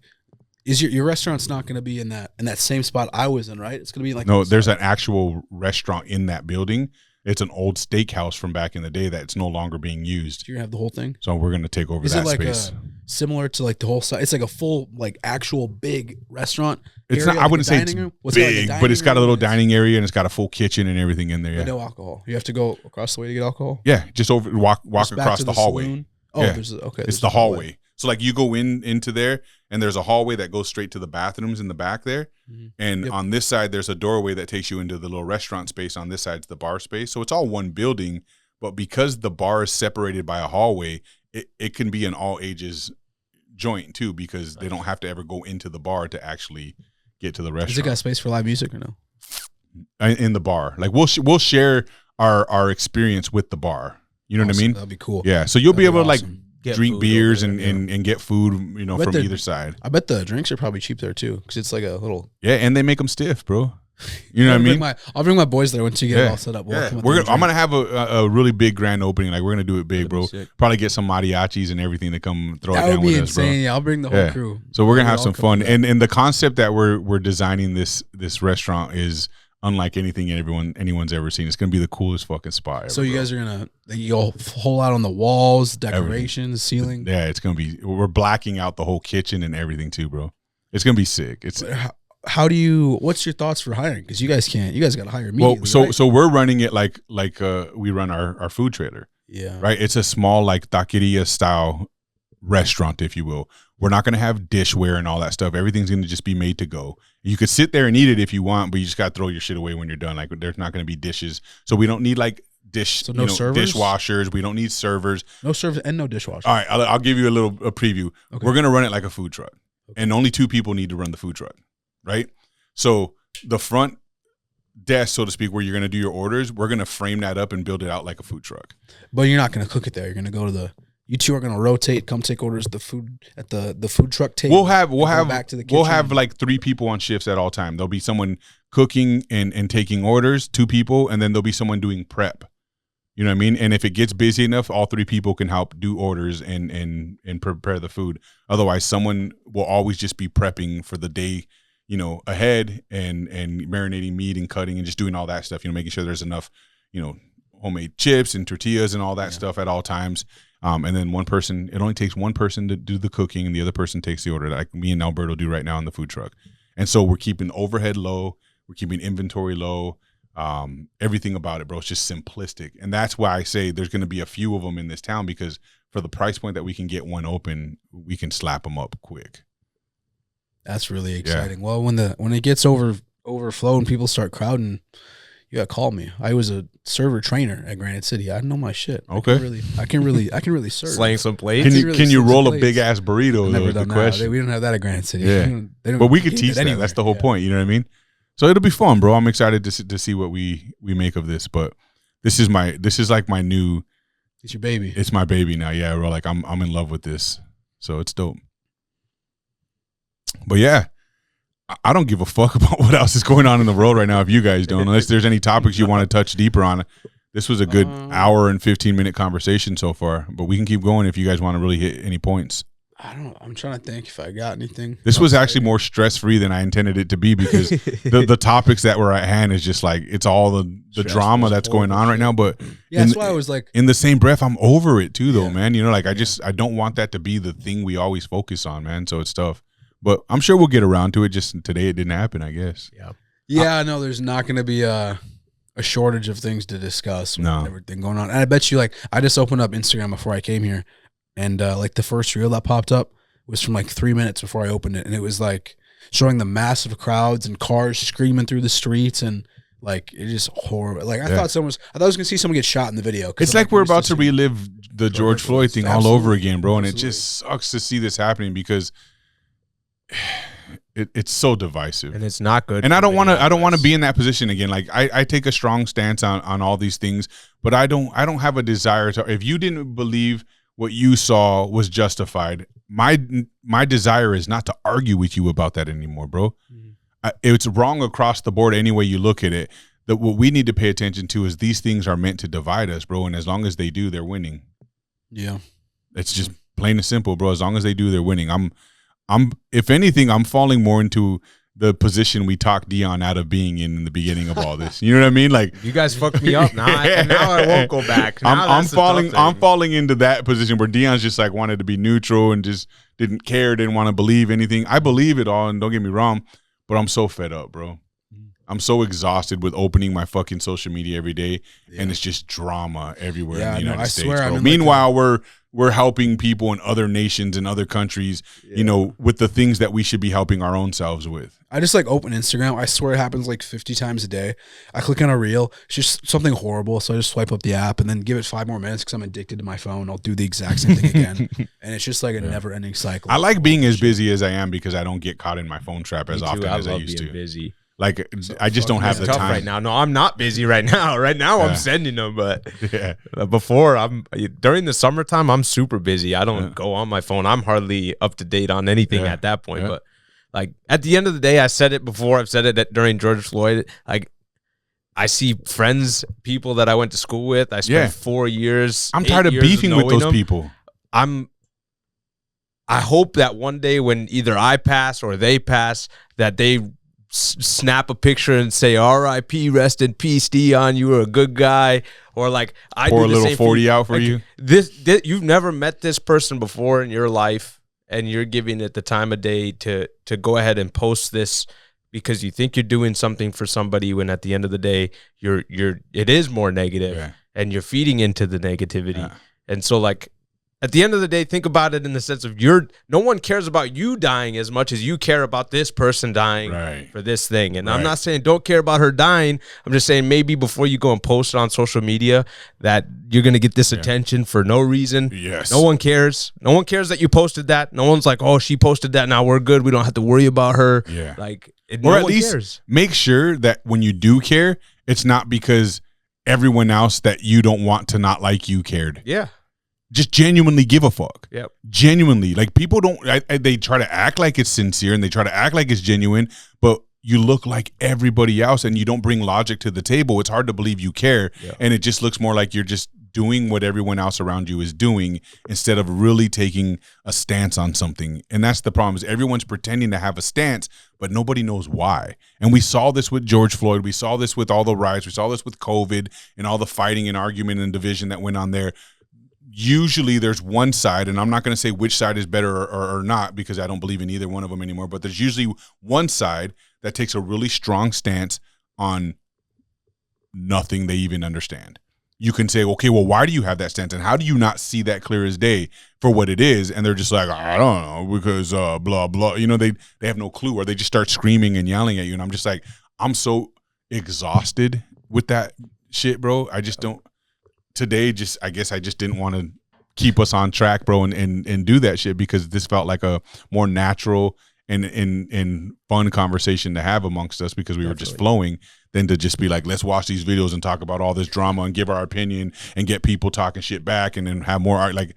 Is your restaurant's not going to be in that same spot I was in, right? It's going to be like no. There's an actual restaurant in that building. It's an old steakhouse from back in the day that's no longer being used. So you're gonna have the whole thing. So we're gonna take over Is that it like space. Similar to like the whole side? It's like a full like actual big restaurant. It's area, not. like I wouldn't say it's big, but it's got a little dining area and it's got a full kitchen and everything in there. Yeah. But no alcohol. You have to go across the way to get alcohol. Yeah, just walk Just back across to the hallway. saloon? Oh, Yeah. It's the hallway. So like you go into there and there's a hallway that goes straight to the bathrooms in the back there. Mhm. And on this side, there's a doorway that takes you into the little restaurant space. On this side's the bar space. So it's all one building, but because the bar is separated by a hallway, it can be an all ages joint too, because they don't have to ever go into the bar to actually get to the restaurant. Has it got space for live music or no? In the bar. Like we'll share our experience with the bar. You know what I mean? That'd be cool. Yeah. So you'll be able to like Get drink food beers over there, and get food, you know, But from they're- either side. I bet the drinks are probably cheap there too, because it's like a little. Yeah, and they make them stiff, bro. You know what I mean? I'll bring my boys there once you get it Yeah. all set up. We'll Yeah. come up there and I'm drink. gonna have a really big grand opening. Like we're gonna do it big, That'd be bro. sick. Probably get some mariachis and everything to come throw it That down would be with us, bro. insane. Yeah, I'll bring the whole Yeah. crew. So we're gonna We'll have all some come fun. to that. And the concept that we're designing this restaurant is unlike anything anyone's ever seen. It's gonna be the coolest fucking spot ever. So you bro. guys are gonna you'll whole out on the walls, decorations, ceiling. Yeah, it's gonna be. We're blacking out the whole kitchen and everything too, bro. It's gonna be sick. It's How do you? What's your thoughts for hiring? Because you guys can't. You guys got to hire immediately. well. right? So we're running it like we run our food trailer, yeah, right? It's a small like taqueria style restaurant, if you will. We're not gonna have dishware and all that stuff. Everything's gonna just be made to go. You could sit there and eat it if you want, but you just gotta throw your shit away when you're done. Like there's not gonna be dishes, so we don't need like So no servers? dishwashers. We don't need servers. no service and no dishwasher. All right, I'll give you a preview. Okay. We're gonna run it like a food truck, and only 2 people need to run the food truck, right? So the front desk, so to speak, where you're gonna do your orders, we're gonna frame that up and build it out like a food truck. But you're not gonna cook it there. You're gonna go to the. You two are gonna rotate. Come take orders. The food at the food truck table. We'll have back to the we'll kitchen. have like 3 people on shifts at all time. There'll be someone cooking and taking orders, 2 people, and then there'll be someone doing prep. You know what I mean? And if it gets busy enough, all 3 people can help do orders and prepare the food. Otherwise, someone will always just be prepping for the day, you know, ahead and marinating meat and cutting and just doing all that stuff, you know, making sure there's enough, you know, homemade chips and tortillas and all that stuff at all times. And then one person, it only takes one person to do the cooking and the other person takes the order, like me and Alberto do right now in the food truck. And so we're keeping overhead low, we're keeping inventory low, everything about it, bro. It's just simplistic. And that's why I say there's going to be a few of them in this town, because for the price point that we can get one open, we can slap them up quick. That's really exciting. Well, when it gets overflow and people start crowding, you gotta call me. I was a server trainer at Granite City. I know my shit. Okay. I can really serve. Slaying some plates. Can you roll a plates. big ass burrito? I've never Though, is the done that. question. We don't have that at Granite City. Yeah. They don't But we could keep teach it that. anywhere. That's the whole Yeah. point. You know what I mean? So it'll be fun, bro. I'm excited to see what we make of this. But this is like my new. It's your baby. It's my baby now. Yeah, bro. Like I'm in love with this. So it's dope. But yeah, I don't give a fuck about what else is going on in the world right now. If you guys don't, unless there's any topics you want to touch deeper on. This was a good hour and 15-minute conversation so far. But we can keep going if you guys want to really hit any points. I'm trying to think if I got anything. This was actually more stress-free than I intended it to be, because the topics that were at hand is just like, it's all the drama that's going on right now. But Yeah, that's why I was like, in the same breath, I'm over it too, though, man. You know, like I don't want that to be the thing we always focus on, man. So it's tough. But I'm sure we'll get around to it. Just today it didn't happen, I guess. yeah, no, there's not going to be a shortage of things to discuss with No. everything going on. And I bet you, like, I just opened up Instagram before I came here, and like the first reel that popped up was from like 3 minutes before I opened it, and it was like showing the massive crowds and cars screaming through the streets, and like it just horrible. Like I thought I was gonna see someone get shot in the video. It's like we're about to relive the George Floyd thing all over again, bro. And Absolutely. it just sucks to see this happening, because it's so divisive. And it's not good. And I don't want to Minneapolis. be in that position again. Like I take a strong stance on all these things, but I don't have a desire to. If you didn't believe what you saw was justified, my desire is not to argue with you about that anymore, bro. It's wrong across the board any way you look at it. That what we need to pay attention to is these things are meant to divide us, bro. And as long as they do, they're winning. Yeah. It's just plain and simple, bro. As long as they do, they're winning. if anything, I'm falling more into the position we talked Dion out of being in the beginning of all this. You know what I mean? Like, you guys fucked me up. Now I won't go back. I'm falling into that position where Dion's just like wanted to be neutral and just didn't care, didn't want to believe anything. I believe it all, and don't get me wrong, but I'm so fed up, bro. I'm so exhausted with opening my fucking social media every day, and it's just drama everywhere in the United States, bro. Meanwhile, we're helping people in other nations and other countries, you know, with the things that we should be helping our own selves with. I just like open Instagram. I swear it happens like 50 times a day. I click on a reel. It's just something horrible. So I just swipe up the app and then give it 5 more minutes because I'm addicted to my phone. I'll do the exact same thing again. And it's just like a never ending cycle. I like being as busy as I am because I don't get caught in my phone trap as often as I used to. Busy. Like, I just don't have the time right now. No, I'm not busy right now. Right now, I'm sending them, but before, during the summertime, I'm super busy. I don't go on my phone. I'm hardly up to date on anything at that point. But like at the end of the day, I said it before. I've said it during George Floyd. Like, I see friends, people that I went to school with. I spent 4 years. I'm tired of beefing with those people. I hope that one day when either I pass or they pass, that they snap a picture and say R.I.P. rest in peace, Dion, you were a good guy, or like I pour a little 40 out for you. This you've never met this person before in your life, and you're giving it the time of day to go ahead and post this because you think you're doing something for somebody, when at the end of the day it is more negative, and you're feeding into the negativity. And so like at the end of the day, think about it in the sense of no one cares about you dying as much as you care about this person dying for this thing. And I'm not saying don't care about her dying. I'm just saying maybe before you go and post it on social media that you're going to get this attention for no reason. Yes. No one cares. No one cares that you posted that. No one's like, oh, she posted that. Now we're good. We don't have to worry about her. Yeah. Like, or at least make sure that when you do care, it's not because everyone else that you don't want to not like you cared. Yeah. Just genuinely give a fuck. Yep. Genuinely. Like, people don't, they try to act like it's sincere and they try to act like it's genuine, but you look like everybody else and you don't bring logic to the table. It's hard to believe you care. Yeah. And it just looks more like you're just doing what everyone else around you is doing instead of really taking a stance on something. And that's the problem, is everyone's pretending to have a stance, but nobody knows why. And we saw this with George Floyd. We saw this with all the riots. We saw this with COVID and all the fighting and argument and division that went on there. Usually there's one side, and I'm not going to say which side is better or not because I don't believe in either one of them anymore, but there's usually one side that takes a really strong stance on nothing they even understand. You can say, okay, well, why do you have that stance? And how do you not see that clear as day for what it is? And they're just like, I don't know, because blah, blah. You know, they have no clue, or they just start screaming and yelling at you. And I'm just like, I'm so exhausted with that shit, bro. I just don't. Today, I guess I just didn't want to keep us on track, bro, and do that shit, because this felt like a more natural and fun conversation to have amongst us, because we were just flowing, than to just be like, let's watch these videos and talk about all this drama and give our opinion and get people talking shit back and then have more art. Like,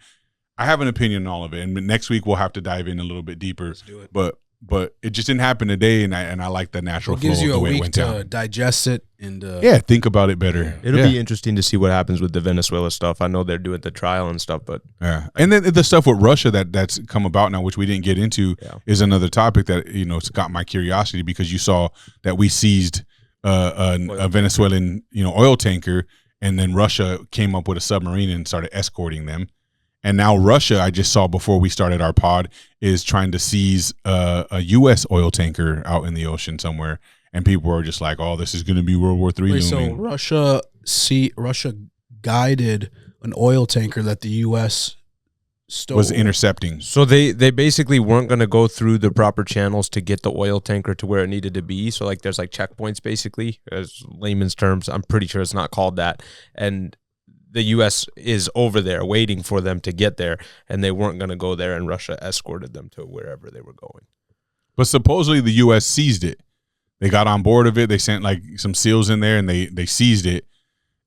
I have an opinion on all of it, and next week we'll have to dive in a little bit deeper. Let's do it. But it just didn't happen today, and I like the natural flow of the way it went down. It gives you a week to digest it and think about it better. It'll be interesting to see what happens with the Venezuela stuff. I know they're doing the trial and stuff, but and then the stuff with Russia that's come about now, which we didn't get into, is another topic that it's got my curiosity, because you saw that we seized a Venezuelan oil tanker, and then Russia came up with a submarine and started escorting them. And now Russia, I just saw before we started our pod, is trying to seize a U.S. oil tanker out in the ocean somewhere. And people are just like, oh, this is going to be World War III. So Russia guided an oil tanker that the U.S. was intercepting. So they basically weren't going to go through the proper channels to get the oil tanker to where it needed to be. So like there's like checkpoints, basically, as layman's terms. I'm pretty sure it's not called that. And the U.S. is over there waiting for them to get there, and they weren't going to go there, and Russia escorted them to wherever they were going. But supposedly the U.S. seized it. They got on board of it. They sent like some SEALs in there, and they seized it.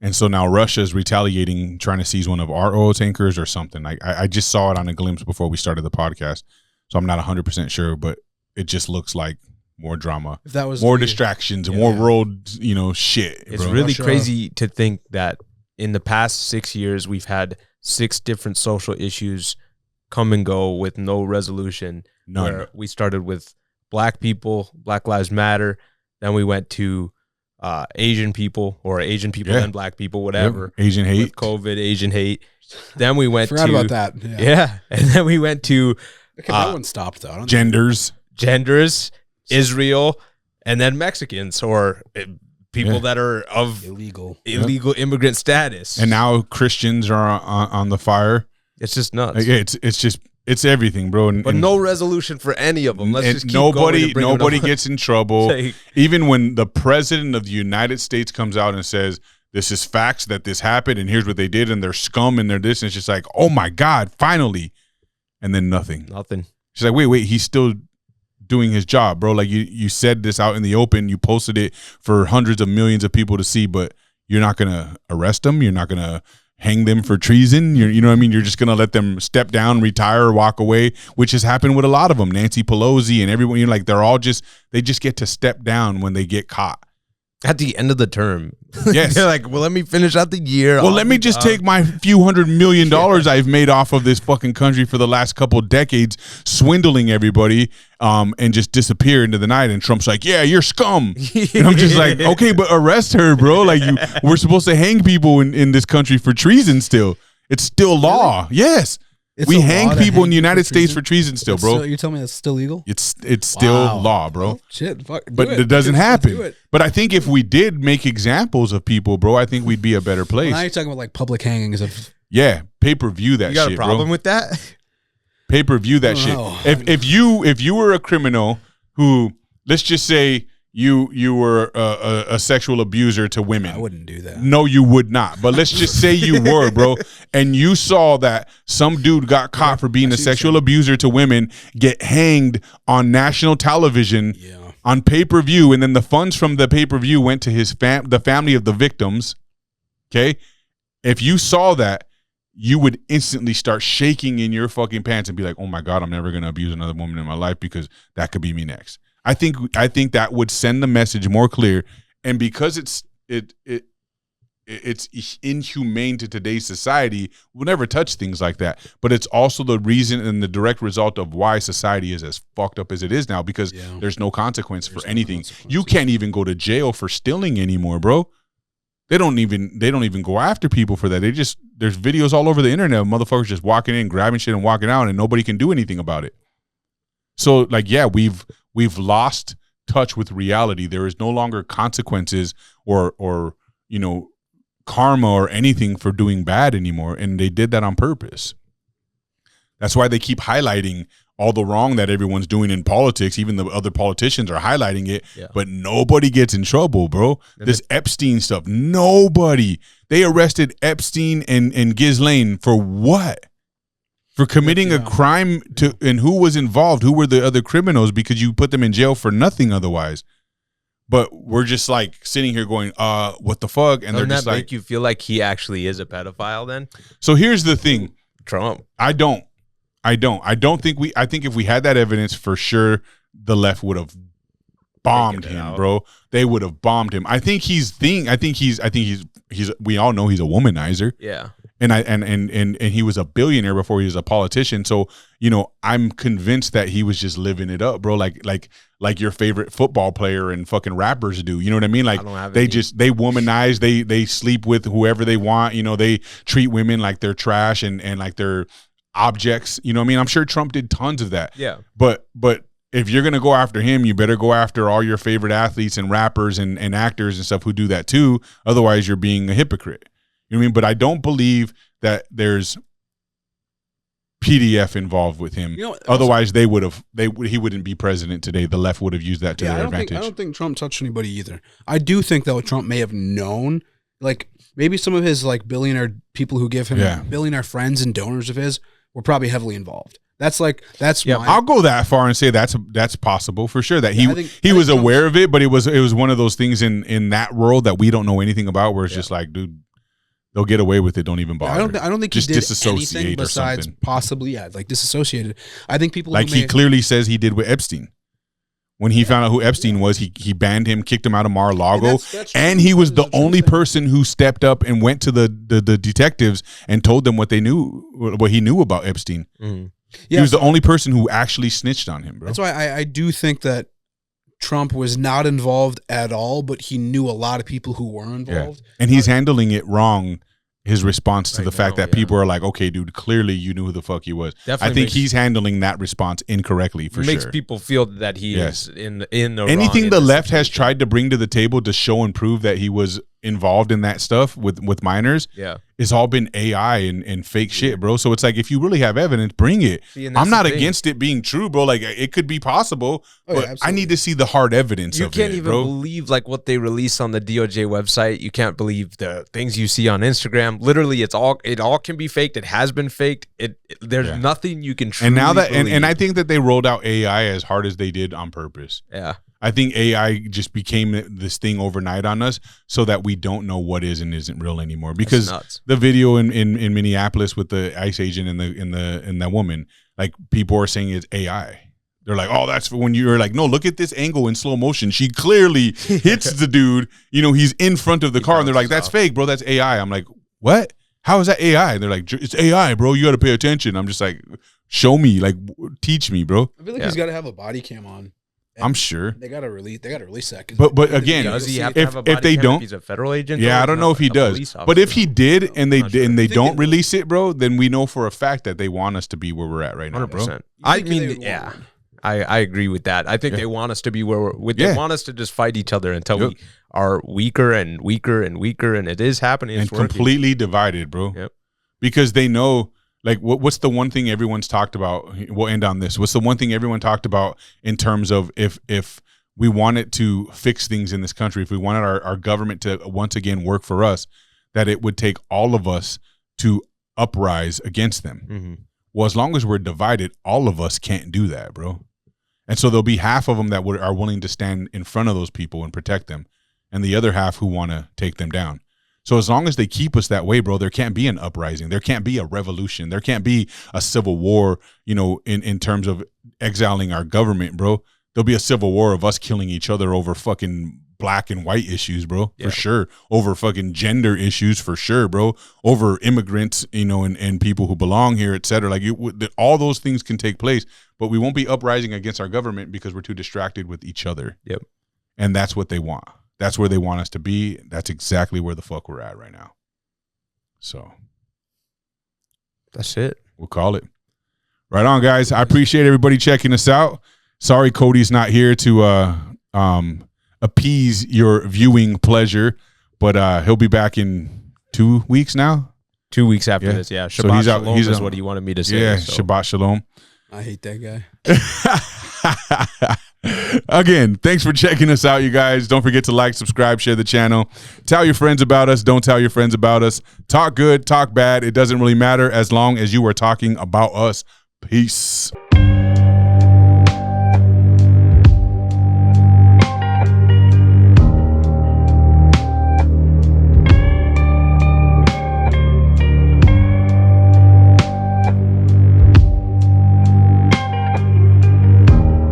And so now Russia is retaliating, trying to seize one of our oil tankers or something. I just saw it on a glimpse before we started the podcast, so I'm not 100% sure, but it just looks like more drama, if that was more distractions, more world, shit. It's really crazy to think that in the past 6 years, we've had 6 different social issues come and go with no resolution. None. Where we started with black people, Black Lives Matter. Then we went to Asian people and black people, whatever. Yep. Asian hate. With COVID, Asian hate. Then we went Forgot to about that. Yeah. And then we went to that one stopped though. Genders, Israel, and then Mexicans or people that are of illegal immigrant status. And now Christians are on the fire. It's just nuts. Like, it's everything, bro. But no resolution for any of them. Let's just keep nobody gets in trouble. Like, even when the president of the United States comes out and says, this is facts that this happened and here's what they did and they're scum and they're this, and it's just like, oh my God, finally. And then nothing. She's like, wait, he's still doing his job, bro. Like you said this out in the open, you posted it for hundreds of millions of people to see, but you're not gonna arrest them, you're not gonna hang them for treason, you know what I mean? You're just gonna let them step down, retire, or walk away, which has happened with a lot of them. Nancy Pelosi and everyone, you're like, they just get to step down when they get caught. At the end of the term. Yes. They're like, well, let me finish out the year. Well, let me just take my few $100 million I've made off of this fucking country for the last couple of decades, swindling everybody, and just disappear into the night. And Trump's like, yeah, you're scum. And I'm just like, okay, but arrest her, bro. Like, we're supposed to hang people in this country for treason still. It's still law. Really? Yes. We hang people in the United States for treason still, bro. You're telling me that's still legal? It's still law, bro. Oh, shit, fuck. But it doesn't happen. But I think if we did make examples of people, bro, I think we'd be a better place. Well, now you're talking about like public hangings of. Yeah, pay-per-view that shit, bro. You got a problem with that? Pay-per-view that shit. If you were a criminal who, let's just say, you were a sexual abuser to women. I wouldn't do that. No, you would not. But let's just say you were, bro, and you saw that some dude got caught for being a sexual abuser to women, get hanged on national television, on pay-per-view, and then the funds from the pay-per-view went to the family of the victims. Okay? If you saw that, you would instantly start shaking in your fucking pants and be like, oh my God, I'm never going to abuse another woman in my life because that could be me next. I think that would send the message more clear, and because it's inhumane to today's society, we'll never touch things like that. But it's also the reason and the direct result of why society is as fucked up as it is now, because there's no consequence for anything. You can't even go to jail for stealing anymore, bro. They don't even go after people for that. There's videos all over the internet of motherfuckers just walking in, grabbing shit and walking out, and nobody can do anything about it. So like, yeah, we've lost touch with reality. There is no longer consequences or karma or anything for doing bad anymore, and they did that on purpose. That's why they keep highlighting all the wrong that everyone's doing in politics. Even the other politicians are highlighting it, but nobody gets in trouble, bro. This Epstein stuff, nobody. They arrested Epstein and Ghislaine for what? For committing a crime and who was involved? Who were the other criminals? Because you put them in jail for nothing otherwise. But we're just like sitting here going, what the fuck? And Doesn't they're just that like, make you feel like he actually is a pedophile then? So here's the thing. Trump. I think if we had that evidence, for sure the left would have bombed him, bro. They would have bombed him. I think we all know he's a womanizer. Yeah. And he was a billionaire before he was a politician. So, I'm convinced that he was just living it up, bro. Like your favorite football player and fucking rappers do. You know what I mean? Like they womanize, they sleep with whoever they want. They treat women like they're trash and like they're objects. You know what I mean? I'm sure Trump did tons of that. Yeah. But if you're going to go after him, you better go after all your favorite athletes and rappers and actors and stuff who do that too. Otherwise you're being a hypocrite. You know what I mean? But I don't believe that there's PDF involved with him. Otherwise, he wouldn't be president today. The left would have used that to their advantage. I don't think Trump touched anybody either. I do think though Trump may have known, like maybe some of his like billionaire people who give him billionaire friends and donors of his were probably heavily involved. I'll go that far and say that's possible for sure. That he was aware of it, but it was one of those things in that world that we don't know anything about, where it's just like, dude, they'll get away with it. Don't even bother. I don't think just he did disassociate anything besides possibly disassociated. I think people he clearly says he did with Epstein. When he found out who Epstein was, he banned him, kicked him out of Mar-a-Lago, and he was the only person who stepped up and went to the detectives and told them what he knew about Epstein. Mm-hmm. He was the only person who actually snitched on him, bro. That's why I do think that Trump was not involved at all, but he knew a lot of people who were involved. And he's handling it wrong. His response to the fact that people are like, okay, dude, clearly you knew who the fuck he was. Definitely I think he's handling that response incorrectly for sure. Makes people feel that he is in the anything the left has tried to bring to the table to show and prove that he was involved in that stuff with minors, it's all been AI and fake shit, bro. So it's like, if you really have evidence, bring it. I'm not against it being true, bro. Like, it could be possible, but I need to see the hard evidence. You can't even believe like what they release on the DOJ website. You can't believe the things you see on Instagram. Literally, it all can be faked. It has been faked. There's nothing you can truly and now that believe. and I think that they rolled out AI as hard as they did on purpose. Yeah. I think AI just became this thing overnight on us so that we don't know what is and isn't real anymore. Because the video in Minneapolis with the ICE agent and that woman, like, people are saying it's AI. They're like, oh, that's when you're like, no, look at this angle in slow motion. She clearly hits the dude. You know, he's in front of the car, and they're like, that's fake, bro. That's AI. I'm like, what? How is that AI? They're like, it's AI, bro. You got to pay attention. I'm just like, show me, like, teach me, bro. I feel like he's got to have a body cam on. I'm sure they gotta release that. But again, does he have to have a body if they cam don't, if he's a federal agent. Yeah, I don't know if he does. But if he did and they don't release it, bro, then we know for a fact that they want us to be where we're at right now, 100%. Bro. I mean, yeah, I agree with that. I think they want us to be where they want us to just fight each other until we are weaker and weaker and weaker, and it is happening. And completely divided, bro. Yep. Because they know. Like, what's the one thing everyone's talked about? We'll end on this. What's the one thing everyone talked about in terms of if we wanted to fix things in this country, if we wanted our government to once again work for us, that it would take all of us to uprise against them. Mm-hmm. Well, as long as we're divided, all of us can't do that, bro. And so there'll be half of them that are willing to stand in front of those people and protect them, and the other half who want to take them down. So as long as they keep us that way, bro, there can't be an uprising. There can't be a revolution. There can't be a civil war, you know, in terms of exiling our government, bro. There'll be a civil war of us killing each other over fucking black and white issues, bro, for sure. Over fucking gender issues, for sure, bro. Over immigrants, you know, and people who belong here, et cetera. Like, all those things can take place, but we won't be uprising against our government because we're too distracted with each other. Yep. And that's what they want. That's where they want us to be. That's exactly where the fuck we're at right now. So that's it. We'll call it. Right on, guys. I appreciate everybody checking us out. Sorry Cody's not here to appease your viewing pleasure, but he'll be back in 2 weeks now. 2 weeks after this, yeah. Shabbat Shalom is what he wanted me to say. Yeah, so. Shabbat Shalom. I hate that guy. Again, thanks for checking us out, you guys. Don't forget to like, subscribe, share the channel. Tell your friends about us. Don't tell your friends about us. Talk good, talk bad. It doesn't really matter as long as you are talking about us. Peace.